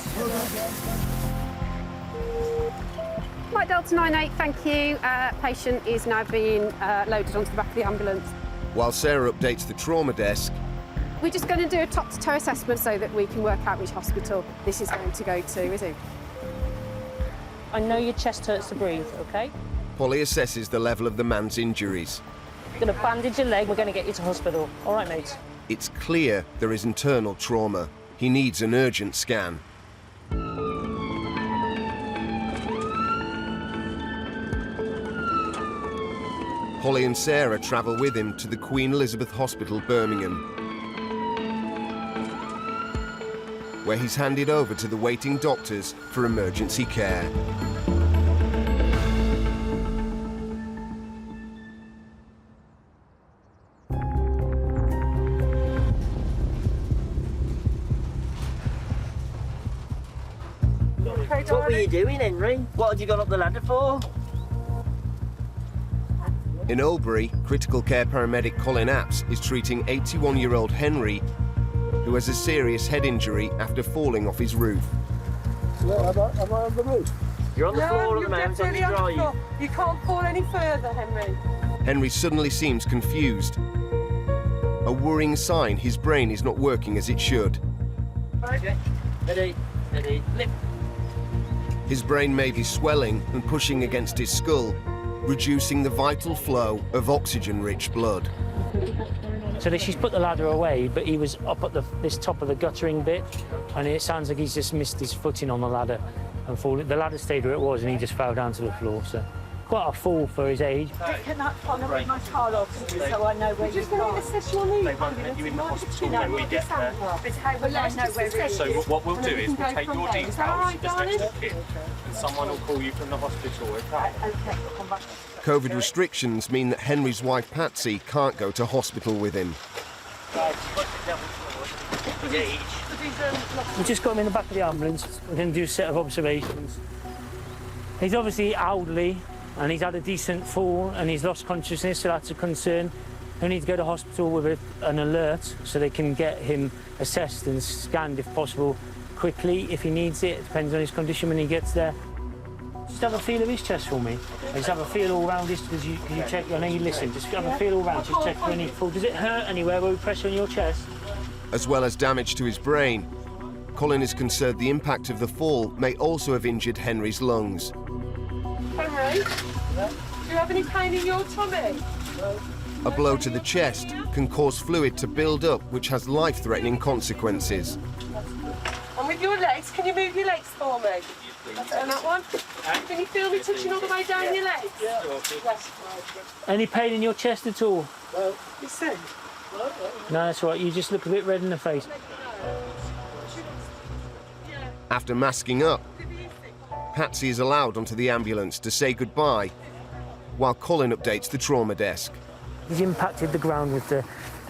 Right, Delta 98, thank you. Patient is now being loaded onto the back of the ambulance. While Sarah updates the trauma desk, We're just going to do a top-to-toe assessment so that we can work out which hospital this is going to go to, is it? I know your chest hurts to breathe, okay? Polly assesses the level of the man's injuries. We're going to bandage your leg, we're going to get you to hospital. All right, mate? It's clear there is internal trauma. He needs an urgent scan. Holly and Sarah travel with him to the Queen Elizabeth Hospital, Birmingham, where he's handed over to the waiting doctors for emergency care. What were you doing, Henry? What had you gone up the ladder for? In Oldbury, critical care paramedic Colin Apps is treating 81-year-old Henry, who has a serious head injury after falling off his roof. Am I on the roof? You're on the floor of the mountain, definitely you on the drive. floor. You can't fall any further, Henry. Henry suddenly seems confused, a worrying sign his brain is not working as it should. Okay. Ready, lift. His brain may be swelling and pushing against his skull, reducing the vital flow of oxygen-rich blood. So she's put the ladder away, but he was up at this top of the guttering bit, and it sounds like he's just missed his footing on the ladder and fallen. The ladder stayed where it was, and he just fell down to the floor. So quite a fall for his age. Can I follow with my car off so I know where you're going? Assess your needs. They won't let you in the hospital when we get there. But how will I know where it is? So what we'll do is we'll take your details, Alright, just darling? next to him, and someone will call you from the hospital, okay? Okay, I'll come back. COVID restrictions mean that Henry's wife Patsy can't go to hospital with him. We just got him in the back of the ambulance. We're going to do a set of observations. He's obviously elderly, and he's had a decent fall, and he's lost consciousness, so that's a concern. We need to go to hospital with an alert so they can get him assessed and scanned, if possible, quickly, if he needs it. It depends on his condition when he gets there. Just have a feel of his chest for me. Just have a feel all round his, because you check, I know you listen, just have a feel all round, just check for any fall. Does it hurt anywhere where we press on your chest? As well as damage to his brain, Colin is concerned the impact of the fall may also have injured Henry's lungs. Henry, do you have any pain in your tummy? A blow to the chest can cause fluid to build up, which has life-threatening consequences. And with your legs, can you move your legs for me? Turn that one. Can you feel me touching all the way down your legs? Yes. Any pain in your chest at all? You see? No, that's all right. You just look a bit red in the face. After masking up, Patsy is allowed onto the ambulance to say goodbye, while Colin updates the trauma desk. He's impacted the ground with the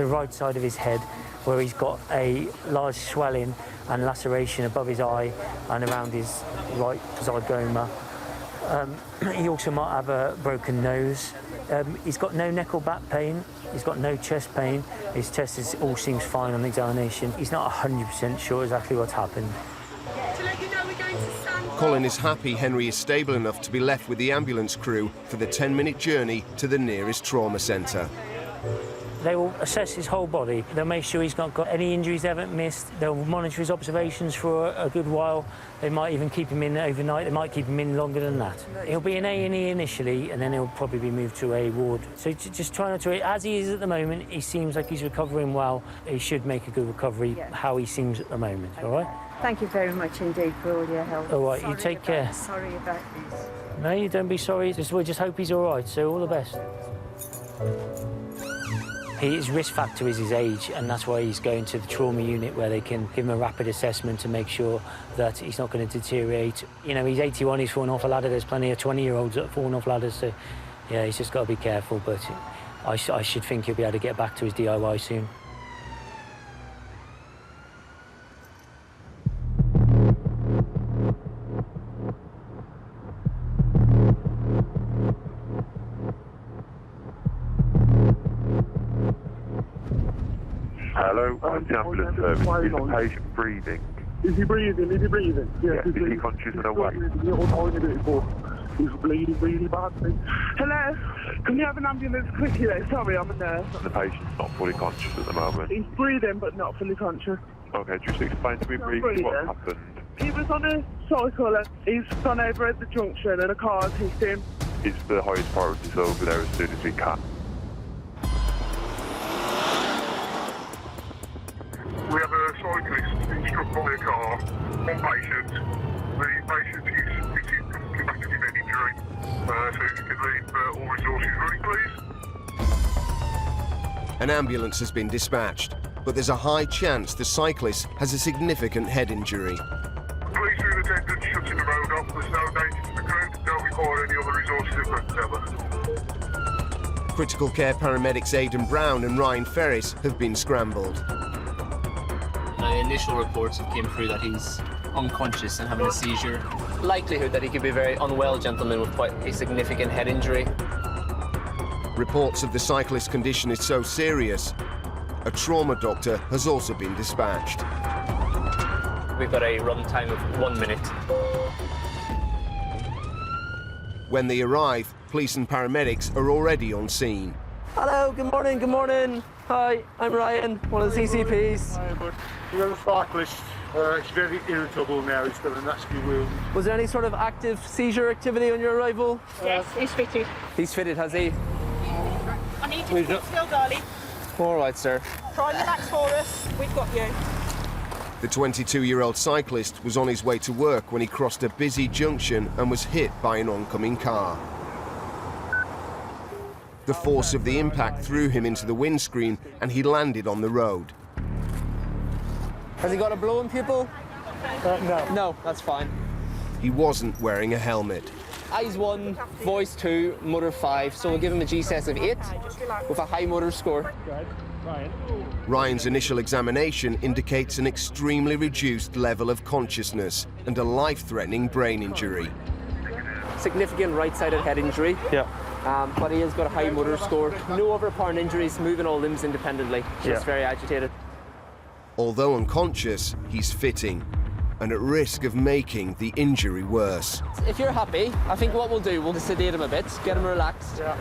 right side of his head, where he's got a large swelling and laceration above his eye and around his right zygoma. He also might have a broken nose. He's got no neck or back pain. He's got no chest pain. His chest all seems fine on examination. He's not 100% sure exactly what's happened. To let you know we're going to stand. Colin is happy Henry is stable enough to be left with the ambulance crew for the 10-minute journey to the nearest trauma centre. They will assess his whole body. They'll make sure he's not got any injuries they haven't missed. They'll monitor his observations for a good while. They might even keep him in overnight. They might keep him in longer than that. He'll be in A&E initially, and then he'll probably be moved to a ward. So just try not to... As he is at the moment, he seems like he's recovering well. He should make a good recovery, how he seems at the moment, all right? Thank you very much indeed for all your help. All right, you take care. Sorry about this. No, you don't be sorry. We just hope he's all right, so all the best. His risk factor is his age, and that's why he's going to the trauma unit, where they can give him a rapid assessment to make sure that he's not going to deteriorate. You know, he's 81, he's fallen off a ladder. There's plenty of 20-year-olds that have fallen off ladders, so yeah, he's just got to be careful. But I should think he'll be able to get back to his DIY soon. Hello, the ambulance service. Is the patient breathing? Is he breathing? Is he breathing? Yes, is he conscious and awake? He's bleeding really badly. Hello? Can you have an ambulance quickly there? Sorry, I'm a nurse. The patient's not fully conscious at the moment. He's breathing but not fully conscious. Okay, just explain to me briefly what happened. He was on a cycle and he's gone over at the junction and a car's hit him. Is the highest priority to over there as soon as we can? We have a cyclist being struck by a car, one patient. The patient is combative with head injury. So if you could leave all resources running, please. An ambulance has been dispatched, but there's a high chance the cyclist has a significant head injury. Police room attendant shutting the road off. There's no danger to the crew. Don't require any other resources whatsoever. Critical care paramedics Aidan Brown and Ryan Ferris have been scrambled. The initial reports have came through that he's unconscious and having a seizure. Likelihood that he could be a very unwell gentleman with quite a significant head injury. Reports of the cyclist's condition is so serious, a trauma doctor has also been dispatched. We've got a run time of 1 minute. When they arrive, police and paramedics are already on scene. Hello, good morning, good morning. Hi, I'm Ryan, one of the CCPs. Hi, bud. We've got a cyclist. He's very irritable now. He's got a nasty wound. Was there any sort of active seizure activity on your arrival? Yes, he's fitted. He's fitted, has he? I need you to sit still, darling. All right, sir. Try and relax for us. We've got you. The 22-year-old cyclist was on his way to work when he crossed a busy junction and was hit by an oncoming car. The force of the impact threw him into the windscreen and he landed on the road. Has he got a blown pupil? No. No, that's fine. He wasn't wearing a helmet. Eyes 1, voice 2, motor 5, so we'll give him a GCS of 8 with a high motor score. Ryan's initial examination indicates an extremely reduced level of consciousness and a life-threatening brain injury. Significant right-sided head injury. Yeah. But he has got a high motor score. No overpowering injuries, moving all limbs independently. Just very agitated. Although unconscious, he's fitting and at risk of making the injury worse. If you're happy, I think what we'll do, we'll sedate him a bit, get him relaxed. Yeah.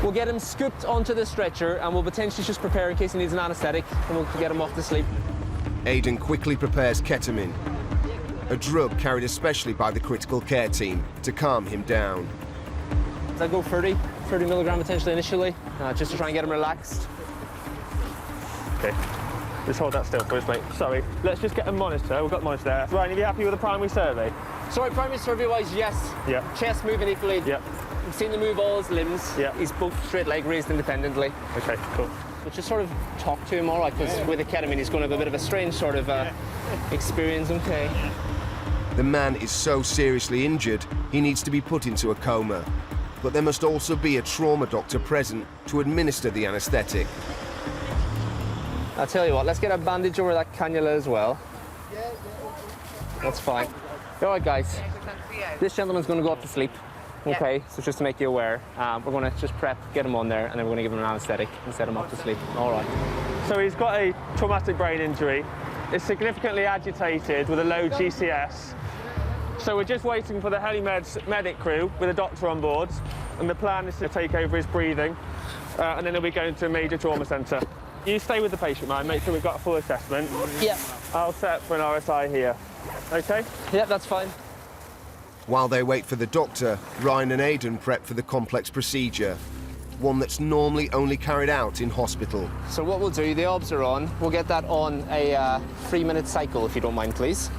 We'll get him scooped onto the stretcher and we'll potentially just prepare in case he needs an anaesthetic and we'll get him off to sleep. Aidan quickly prepares ketamine, a drug carried especially by the critical care team to calm him down. I'll go 30 milligram potentially initially, just to try and get him relaxed. Okay. Just hold that still for us, mate. Sorry. Let's just get a monitor. We've got the monitor there. Ryan, are you happy with the primary survey? Sorry, primary survey-wise, yes. Yeah. Chest moving equally. Yeah. You've seen him move all his limbs. Yeah. He's both straight leg raised independently. Okay, cool. But just sort of talk to him all right, because with the ketamine he's going to have a bit of a strange sort of experience, okay? The man is so seriously injured, he needs to be put into a coma. But there must also be a trauma doctor present to administer the anaesthetic. I'll tell you what, let's get a bandage over that cannula as well. That's fine. All right, guys. This gentleman's going to go off to sleep. Okay, so just to make you aware, we're going to just prep, get him on there, and then we're going to give him an anaesthetic and set him off to sleep. All right. So he's got a traumatic brain injury. Is significantly agitated with a low GCS. So we're just waiting for the HeliMed's medic crew with a doctor on board, and the plan is to take over his breathing, and then he'll be going to a major trauma centre. You stay with the patient, man. Make sure we've got a full assessment. Yeah. I'll set up for an RSI here. Okay? Yeah, that's fine. While they wait for the doctor, Ryan and Aidan prep for the complex procedure, one that's normally only carried out in hospital. So what we'll do, the obs are on. We'll get that on a 3-minute cycle, if you don't mind, please.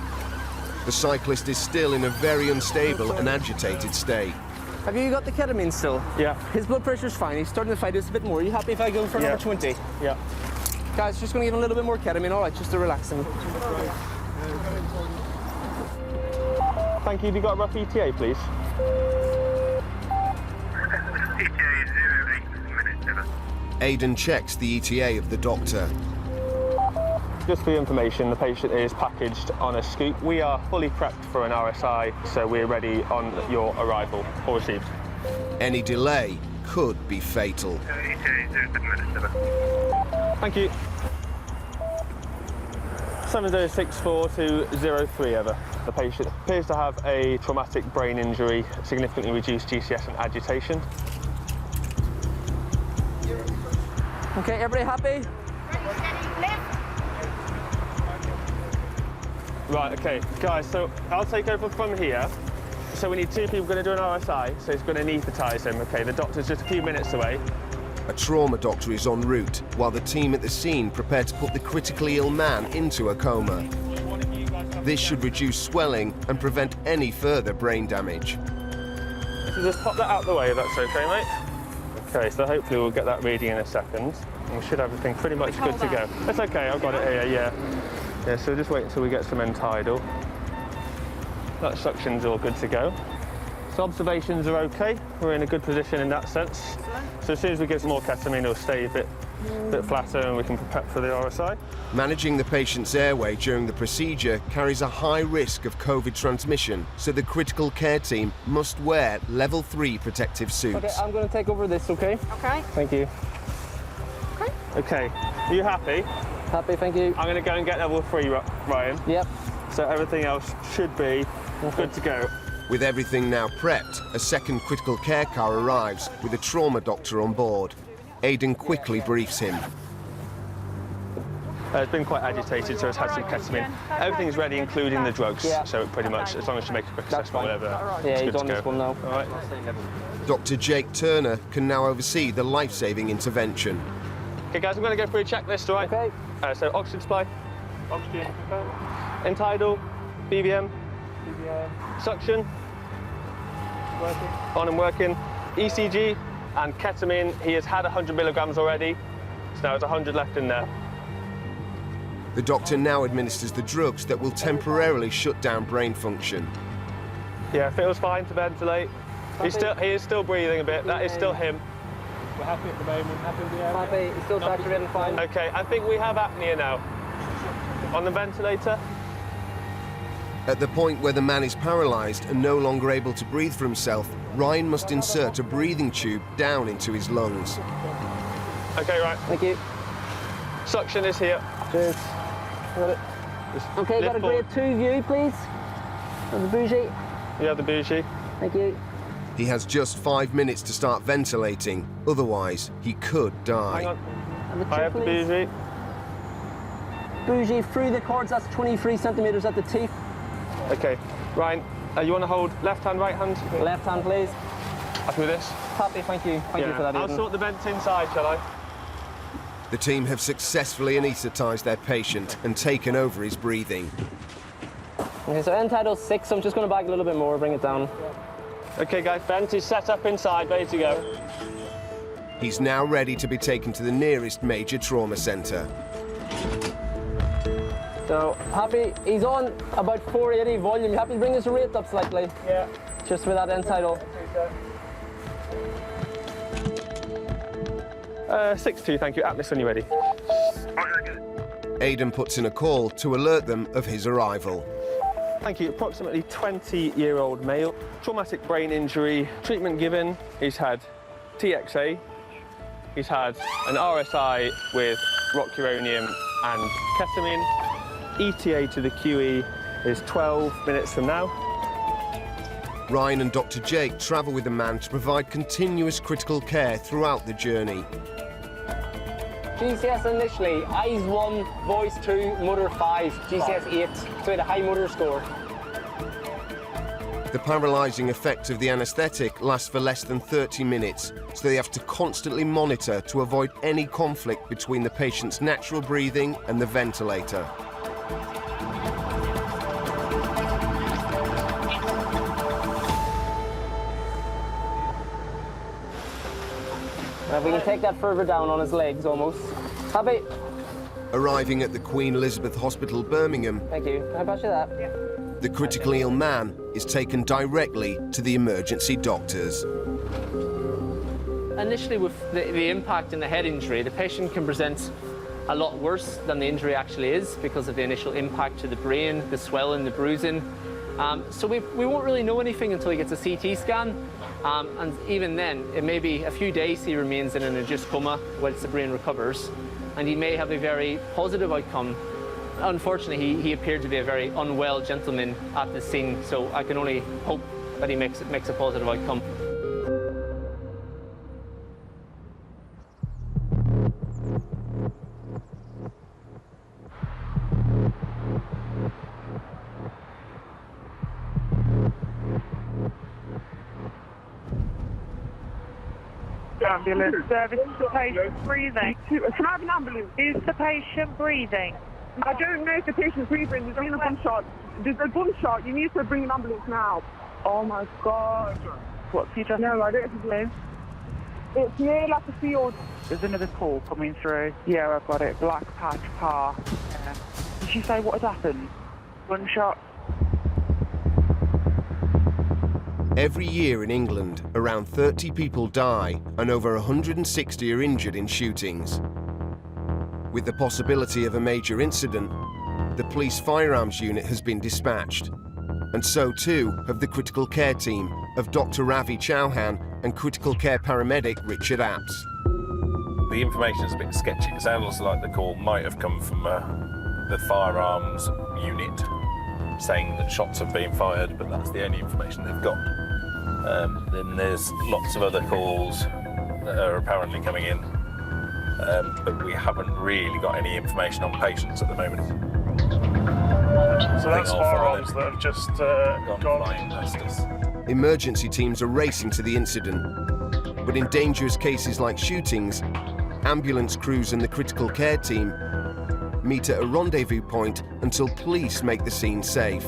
The cyclist is still in a very unstable and agitated state. Have you got the ketamine still? Yeah. His blood pressure's fine. He's starting to fight us a bit more. Are you happy if I go for another 20? Yeah. Guys, just going to give him a little bit more ketamine, all right, just to relax him. Thank you. Have you got a rough ETA, please? Aidan checks the ETA of the doctor. Just for your information, the patient is packaged on a scoop. We are fully prepped for an RSI, so we're ready on your arrival or received. Any delay could be fatal. Thank you. 7064-203 over. The patient appears to have a traumatic brain injury, significantly reduced GCS and agitation. Okay, everybody happy? Right, okay, guys, so I'll take over from here. So we need 2 people going to do an RSI, so he's going to anaesthetise him. Okay, the doctor's just a few minutes away. A trauma doctor is en route, while the team at the scene prepare to put the critically ill man into a coma. This should reduce swelling and prevent any further brain damage. So just pop that out the way if that's okay, mate. Okay, so hopefully we'll get that reading in a second. We should have everything pretty much good to go. That's okay, I've got it here, yeah. Yeah, so just wait until we get some end tidal. That suction's all good to go. So observations are okay. We're in a good position in that sense. So as soon as we get some more ketamine, it'll stay a bit flatter and we can prep for the RSI. Managing the patient's airway during the procedure carries a high risk of COVID transmission, so the critical care team must wear level 3 protective suits. Okay, I'm going to take over this, okay? Okay. Thank you. Okay. Okay, are you happy? Happy, thank you. I'm going to go and get level 3, Ryan. Yep. So everything else should be good to go. With everything now prepped, a second critical care car arrives with a trauma doctor on board. Aidan quickly briefs him. It's been quite agitated, so it's had some ketamine. Everything's ready, including the drugs. Yeah. So pretty much, as long as you make a quick assessment, whatever. Yeah, it's he's good on to this go. one now. All right. Dr. Jake Turner can now oversee the life-saving intervention. Okay, guys, I'm going to go through a checklist, all right? Okay. So oxygen supply, Oxygen, end tidal, BVM, suction, on and working, ECG, and ketamine. He has had 100 milligrams already, so now there's 100 left in there. The doctor now administers the drugs that will temporarily shut down brain function. Yeah, feels fine to ventilate. He is still breathing a bit. That is still him. We're happy at the moment. Happy with the air. Happy, he's still saturating fine. Okay, I think we have apnea now. On the ventilator. At the point where the man is paralysed and no longer able to breathe for himself, Ryan must insert a breathing tube down into his lungs. Okay, right. Thank you. Suction is here. Cheers. Got it. Okay, got a grade 2 view, please. Of the bougie. You have the bougie. Thank you. He has just 5 minutes to start ventilating, otherwise he could die. Hang on. And the I have the bougie. Bougie through the cords, that's 23 centimetres at the teeth. Okay, Ryan, you want to hold left hand, right hand? Left hand, please. Happy with this? Happy, thank you. Thank you for that, I'll Aidan. sort the vents inside, shall I? The team have successfully anaesthetised their patient and taken over his breathing. Okay, so end tidal 6, so I'm just going to back a little bit more, bring it down. Okay, guys, vent is set up inside, ready to go. He's now ready to be taken to the nearest major trauma centre. So, happy, he's on about 480 volume. You happy to bring his rate up slightly? Yeah. Just with that end tidal. 6-2, thank you. Atlas, when you're ready. Aidan puts in a call to alert them of his arrival. Thank you. Approximately 20-year-old male, traumatic brain injury, treatment given. He's had TXA. He's had an RSI with rocuronium and ketamine. ETA to the QE is 12 minutes from now. Ryan and Dr. Jake travel with the man to provide continuous critical care throughout the journey. GCS initially, eyes 1, voice 2, motor 5, GCS 8, so he had a high motor score. The paralysing effect of the anaesthetic lasts for less than 30 minutes, so they have to constantly monitor to avoid any conflict between the patient's natural breathing and the ventilator. If we can take that further down on his legs almost. Happy? Arriving at the Queen Elizabeth Hospital, Birmingham, Thank you. Can I pass you that? the critically ill man is taken directly to the emergency doctors. Initially, with the impact in the head injury, the patient can present a lot worse than the injury actually is because of the initial impact to the brain, the swelling, the bruising. So we won't really know anything until he gets a CT scan. And even then, it may be a few days he remains in an induced coma whilst the brain recovers. And he may have a very positive outcome. Unfortunately, he appeared to be a very unwell gentleman at the scene, so I can only hope that he makes a positive outcome. Ambulance service, is the patient breathing? Can I have an ambulance? Is the patient breathing? I don't know if the patient's breathing. There's been a gunshot. There's a gunshot. You need to bring an ambulance now. Oh my God. What's he just? No, I don't know his name. It's near like a field. There's another call coming through. Yeah, I've got it. Black patch car. Yeah. Did she say what had happened? Gunshot. Every year in England, around 30 people die and over 160 are injured in shootings. With the possibility of a major incident, the police firearms unit has been dispatched, and so too have the critical care team of Dr. Ravi Chauhan and critical care paramedic Richard Apps. The information is a bit sketchy. It sounds like the call might have come from the firearms unit saying that shots have been fired, but that's the only information they've got. Then there's lots of other calls that are apparently coming in, but we haven't really got any information on patients at the moment. So that's firearms that have just gone flying past us. Emergency teams are racing to the incident, but in dangerous cases like shootings, ambulance crews and the critical care team meet at a rendezvous point until police make the scene safe.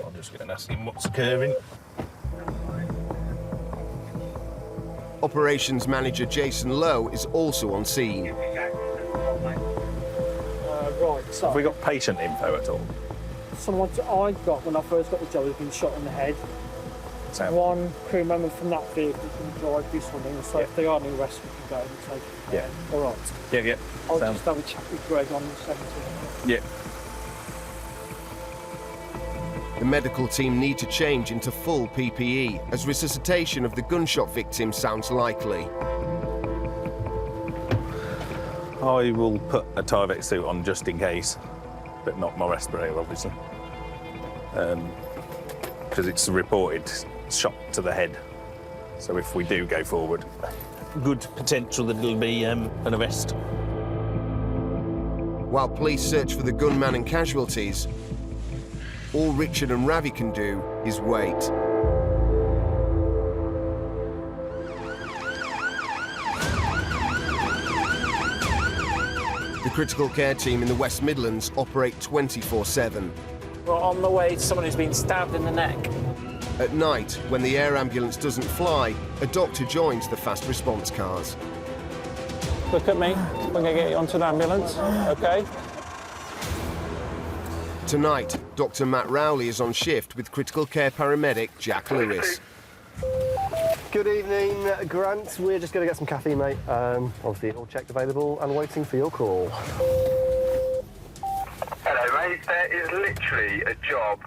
I'm just going to ask him what's occurring. Operations manager Jason Lowe is also on scene. Right, so... Have we got patient info at all? Someone I got when I first got the job has been shot in the head. Sound. One crew member from that vehicle can drive this one in, so if they are new arrests, we can go and take it. Yeah. All right. Yeah. I'll Sound. just have a chat with Greg on the 17th. Yeah. The medical team need to change into full PPE as resuscitation of the gunshot victim sounds likely. I will put a Tyvek suit on just in case, but not my respirator, obviously. Because it's a reported shot to the head. So if we do go forward, good potential that it'll be an arrest. While police search for the gunman and casualties, all Richard and Ravi can do is wait. The critical care team in the West Midlands operate 24/7. We're on the way to someone who's been stabbed in the neck. At night, when the air ambulance doesn't fly, a doctor joins the fast response cars. Look at me. I'm going to get you onto the ambulance, OK? Tonight, Dr. Matt Rowley is on shift with critical care paramedic Jack Lewis. Good evening, Grant. We're just going to get some caffeine, mate. Obviously, all checked available and waiting for your call. Hello, mate. There is literally a job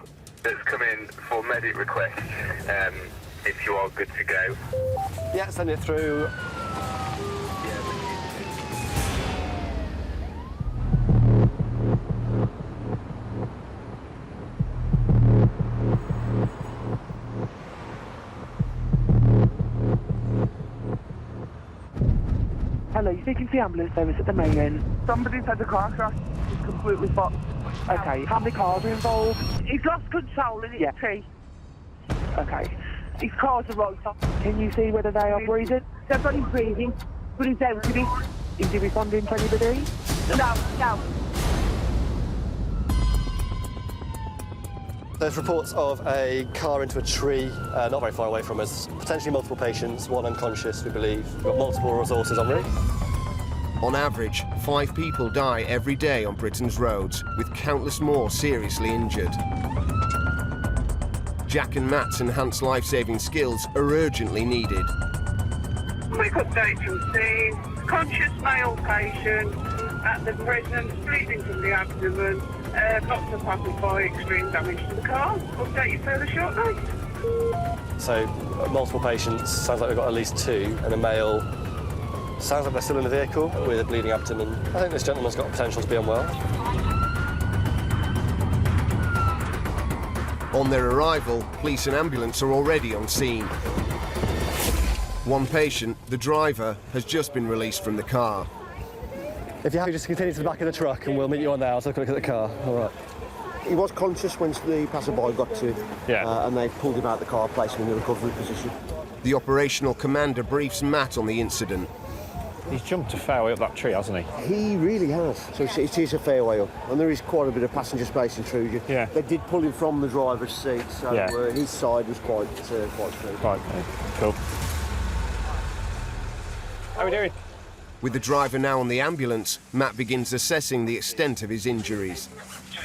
that's come in for medic request. If you are good to go. Yeah, send it through. Hello, you're speaking to the ambulance service at the main end. Somebody's had a car crash. It's completely fucked. Okay, how many cars are involved? He's lost control and it's a tree. Okay. His cars are right up. Can you see whether they are breathing? They've got him breathing, but he's empty. Is he responding to anybody? No. There's reports of a car into a tree, not very far away from us. Potentially multiple patients, one unconscious, we believe. We've got multiple resources on route. On average, 5 people die every day on Britain's roads, with countless more seriously injured. Jack and Matt's enhanced life-saving skills are urgently needed. Quick update from scene. Conscious male patient at the present, bleeding from the abdomen. Not to pacify extreme damage to the car. Update you further shortly. So, multiple patients. Sounds like we've got at least 2, and a male. Sounds like they're still in the vehicle with a bleeding abdomen. I think this gentleman's got potential to be unwell. On their arrival, police and ambulance are already on scene. One patient, the driver, has just been released from the car. If you're happy, just continue to the back of the truck and we'll meet you on there. I'll take a look at the car. All right. He was conscious when the passerby got to him, and they pulled him out of the car, placed him in the recovery position. The operational commander briefs Matt on the incident. He's jumped a fair way up that tree, hasn't he? He really has. So it is a fair way up, and there is quite a bit of passenger space intrusion. Yeah. They did pull him from the driver's seat, so his side was quite free. Right, cool. How are we doing? With the driver now on the ambulance, Matt begins assessing the extent of his injuries.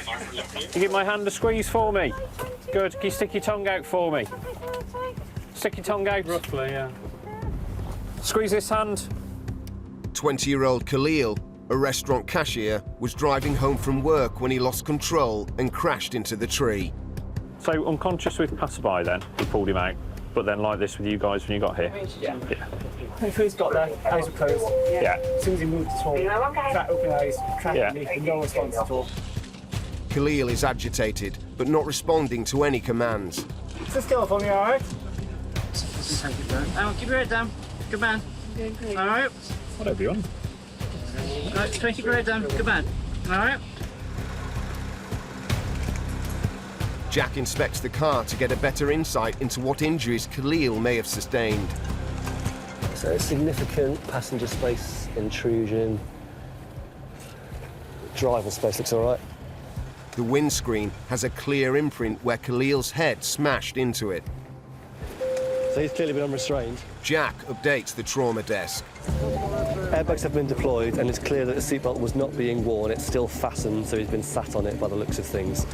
Can you give my hand a squeeze for me? Good. Can you stick your tongue out for me? Stick your tongue out. Roughly, yeah. Squeeze this hand. 20-year-old Khalil, a restaurant cashier, was driving home from work when he lost control and crashed into the tree. So unconscious with passerby then, he pulled him out, but then like this with you guys when you got here? Yeah. When he first got there, eyes were closed. Yeah. As soon as he moved at all, open eyes, and no response at all. Khalil is agitated, but not responding to any commands. Sit still for me, all right? Keep your head down. Good man. All right. Whatever you want. Right, try to keep your head down. Good man. All right. Jack inspects the car to get a better insight into what injuries Khalil may have sustained. So significant passenger space intrusion. Driver space looks all right. The windscreen has a clear imprint where Khalil's head smashed into it. So he's clearly been unrestrained. Jack updates the trauma desk. Airbags have been deployed, and it's clear that the seatbelt was not being worn. It's still fastened, so he's been sat on it by the looks of things.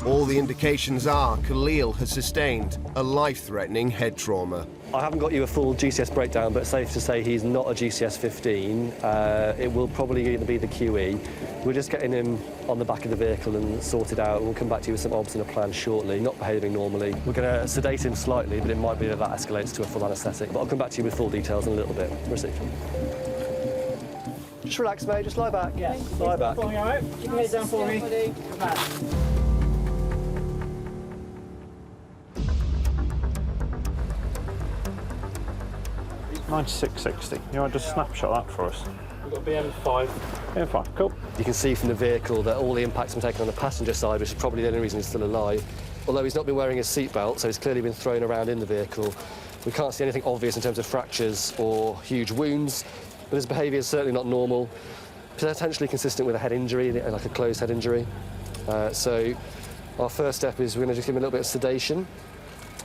All the indications are Khalil has sustained a life-threatening head trauma. I haven't got you a full GCS breakdown, but it's safe to say he's not a GCS 15. It will probably either be the QE. We're just getting him on the back of the vehicle and sorted out. We'll come back to you with some obs and a plan shortly. Not behaving normally. We're going to sedate him slightly, but it might be that that escalates to a full anaesthetic. But I'll come back to you with full details in a little bit. Received. Just relax, mate. Just lie back. Yeah. Lie back. For me, all right? Keep your head down for me. Good man. 9660. You want to just snapshot that for us? We've got BM5. BM5, cool. You can see from the vehicle that all the impacts have been taken on the passenger side, which is probably the only reason he's still alive. Although he's not been wearing his seatbelt, so he's clearly been thrown around in the vehicle. We can't see anything obvious in terms of fractures or huge wounds, but his behaviour is certainly not normal, potentially consistent with a head injury, like a closed head injury. So our first step is we're going to just give him a little bit of sedation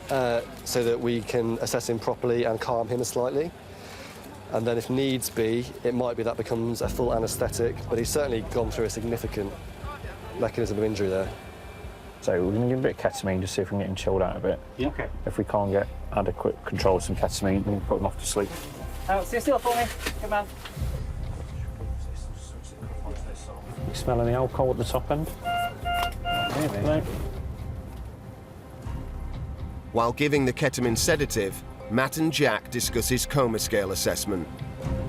so that we can assess him properly and calm him slightly. And then if needs be, it might be that becomes a full anaesthetic, but he's certainly gone through a significant mechanism of injury there. So we're going to give him a bit of ketamine, just see if we can get him chilled out a bit. Yeah. Okay. If we can't get adequate control of some ketamine, then we'll put him off to sleep. Sit still for me. Good man. You smell any alcohol at the top end? No. While giving the ketamine sedative, Matt and Jack discuss his coma scale assessment.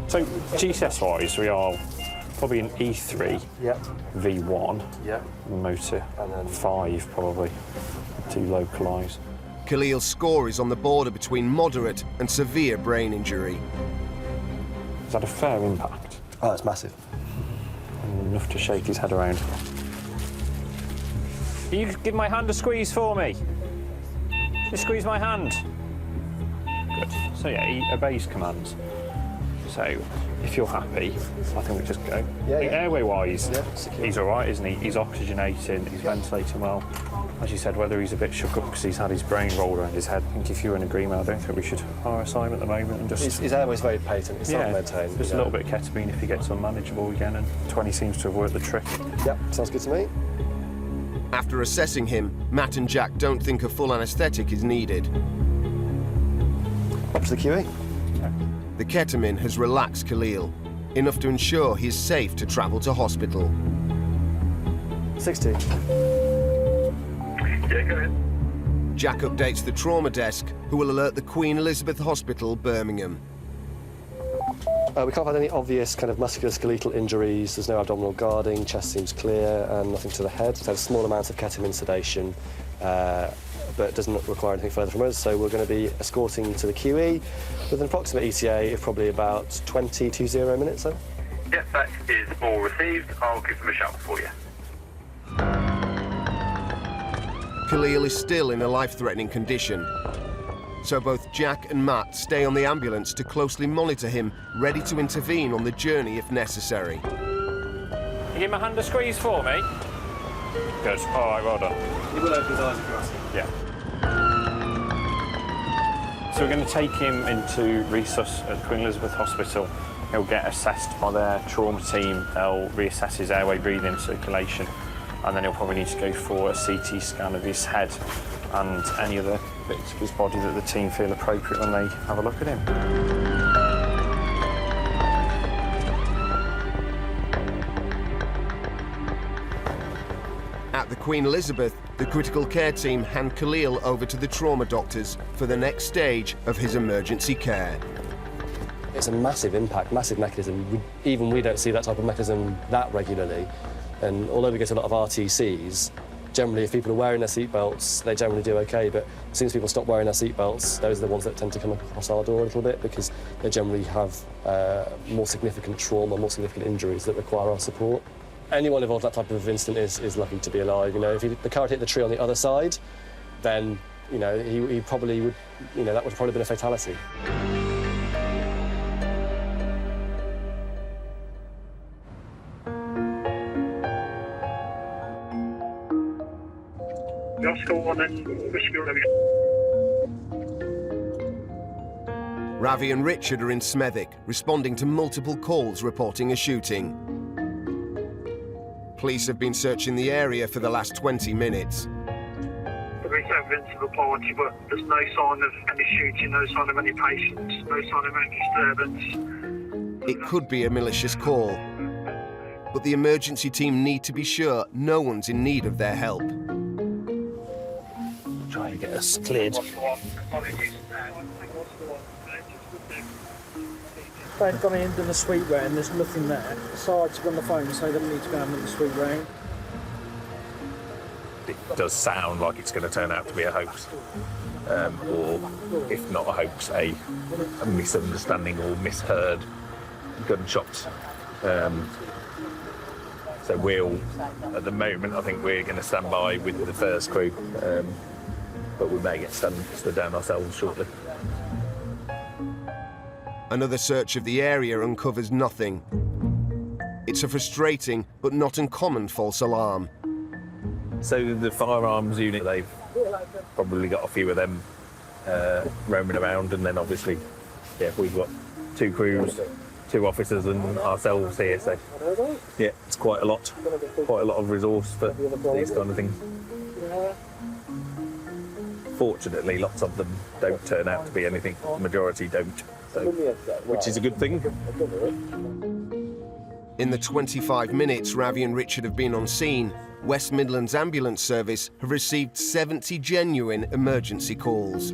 So GCS-wise, we are probably an E3, V1, motor, and then 5 probably, to localise. Khalil's score is on the border between moderate and severe brain injury. Is that a fair impact? Oh, it's massive. Enough to shake his head around. Can you give my hand a squeeze for me? Just squeeze my hand. Good. So yeah, he obeys commands. So if you're happy, I think we just go. Airway-wise, he's all right, isn't he? He's oxygenating, he's ventilating well. As you said, whether he's a bit shook up because he's had his brain rolled around his head, I think if you're in agreement, I don't think we should RSI him at the moment and just... His airway's very patent, it's self-maintained. Just a little bit of ketamine if he gets unmanageable again, and 20 seems to have worked the trick. Yep, sounds good to me. After assessing him, Matt and Jack don't think a full anaesthetic is needed. Up to the QE. The ketamine has relaxed Khalil, enough to ensure he's safe to travel to hospital. 60. Yeah, go ahead. Jack updates the trauma desk, who will alert the Queen Elizabeth Hospital, Birmingham. We can't find any obvious kind of musculoskeletal injuries. There's no abdominal guarding, chest seems clear, and nothing to the head. It's had a small amount of ketamine sedation, but doesn't require anything further from us. So we're going to be escorting to the QE with an approximate ETA of probably about 20 minutes. So. Yep, that is all received. I'll give them a shout for you. Khalil is still in a life-threatening condition. so both Jack and Matt stay on the ambulance to closely monitor him, ready to intervene on the journey if necessary. You give my hand a squeeze for me? Good. All right, well done. He will open his eyes if you ask him. Yeah. So we're going to take him into resus at Queen Elizabeth Hospital. He'll get assessed by their trauma team. They'll reassess his airway, breathing, circulation, and then he'll probably need to go for a CT scan of his head and any other bits of his body that the team feel appropriate when they have a look at him. At the Queen Elizabeth, the critical care team hand Khalil over to the trauma doctors for the next stage of his emergency care. It's a massive impact, massive mechanism. Even we don't see that type of mechanism that regularly. And although we get a lot of RTCs, generally if people are wearing their seatbelts, they generally do okay. But as soon as people stop wearing their seatbelts, those are the ones that tend to come across our door a little bit because they generally have more significant trauma, more significant injuries that require our support. Anyone involved in that type of incident is lucky to be alive. You know, if the car had hit the tree on the other side, then, you know, he probably would, you know, that would have probably been a fatality. Ravi and Richard are in Smethwick, responding to multiple calls reporting a shooting. Police have been searching the area for the last 20 minutes. There is evidence of a party, but there's no sign of any shooting, no sign of any patients, no sign of any disturbance. It could be a malicious call, but the emergency team need to be sure no one's in need of their help. Try and get us cleared. They've gone into the suite room, there's nothing there. So I took on the phone and say they need to go into the suite room. It does sound like it's going to turn out to be a hoax. Or, if not a hoax, a misunderstanding or misheard gunshot. So we'll, at the moment, I think we're going to stand by with the first crew, but we may get stood down ourselves shortly. Another search of the area uncovers nothing. It's a frustrating but not uncommon false alarm. So the firearms unit, they've probably got a few of them roaming around, and then obviously, yeah, we've got 2 crews, 2 officers and ourselves here, so yeah, it's quite a lot of resource for these kind of things. Fortunately, lots of them don't turn out to be anything. The majority don't, so, which is a good thing. In the 25 minutes Ravi and Richard have been on scene, West Midlands Ambulance Service have received 70 genuine emergency calls.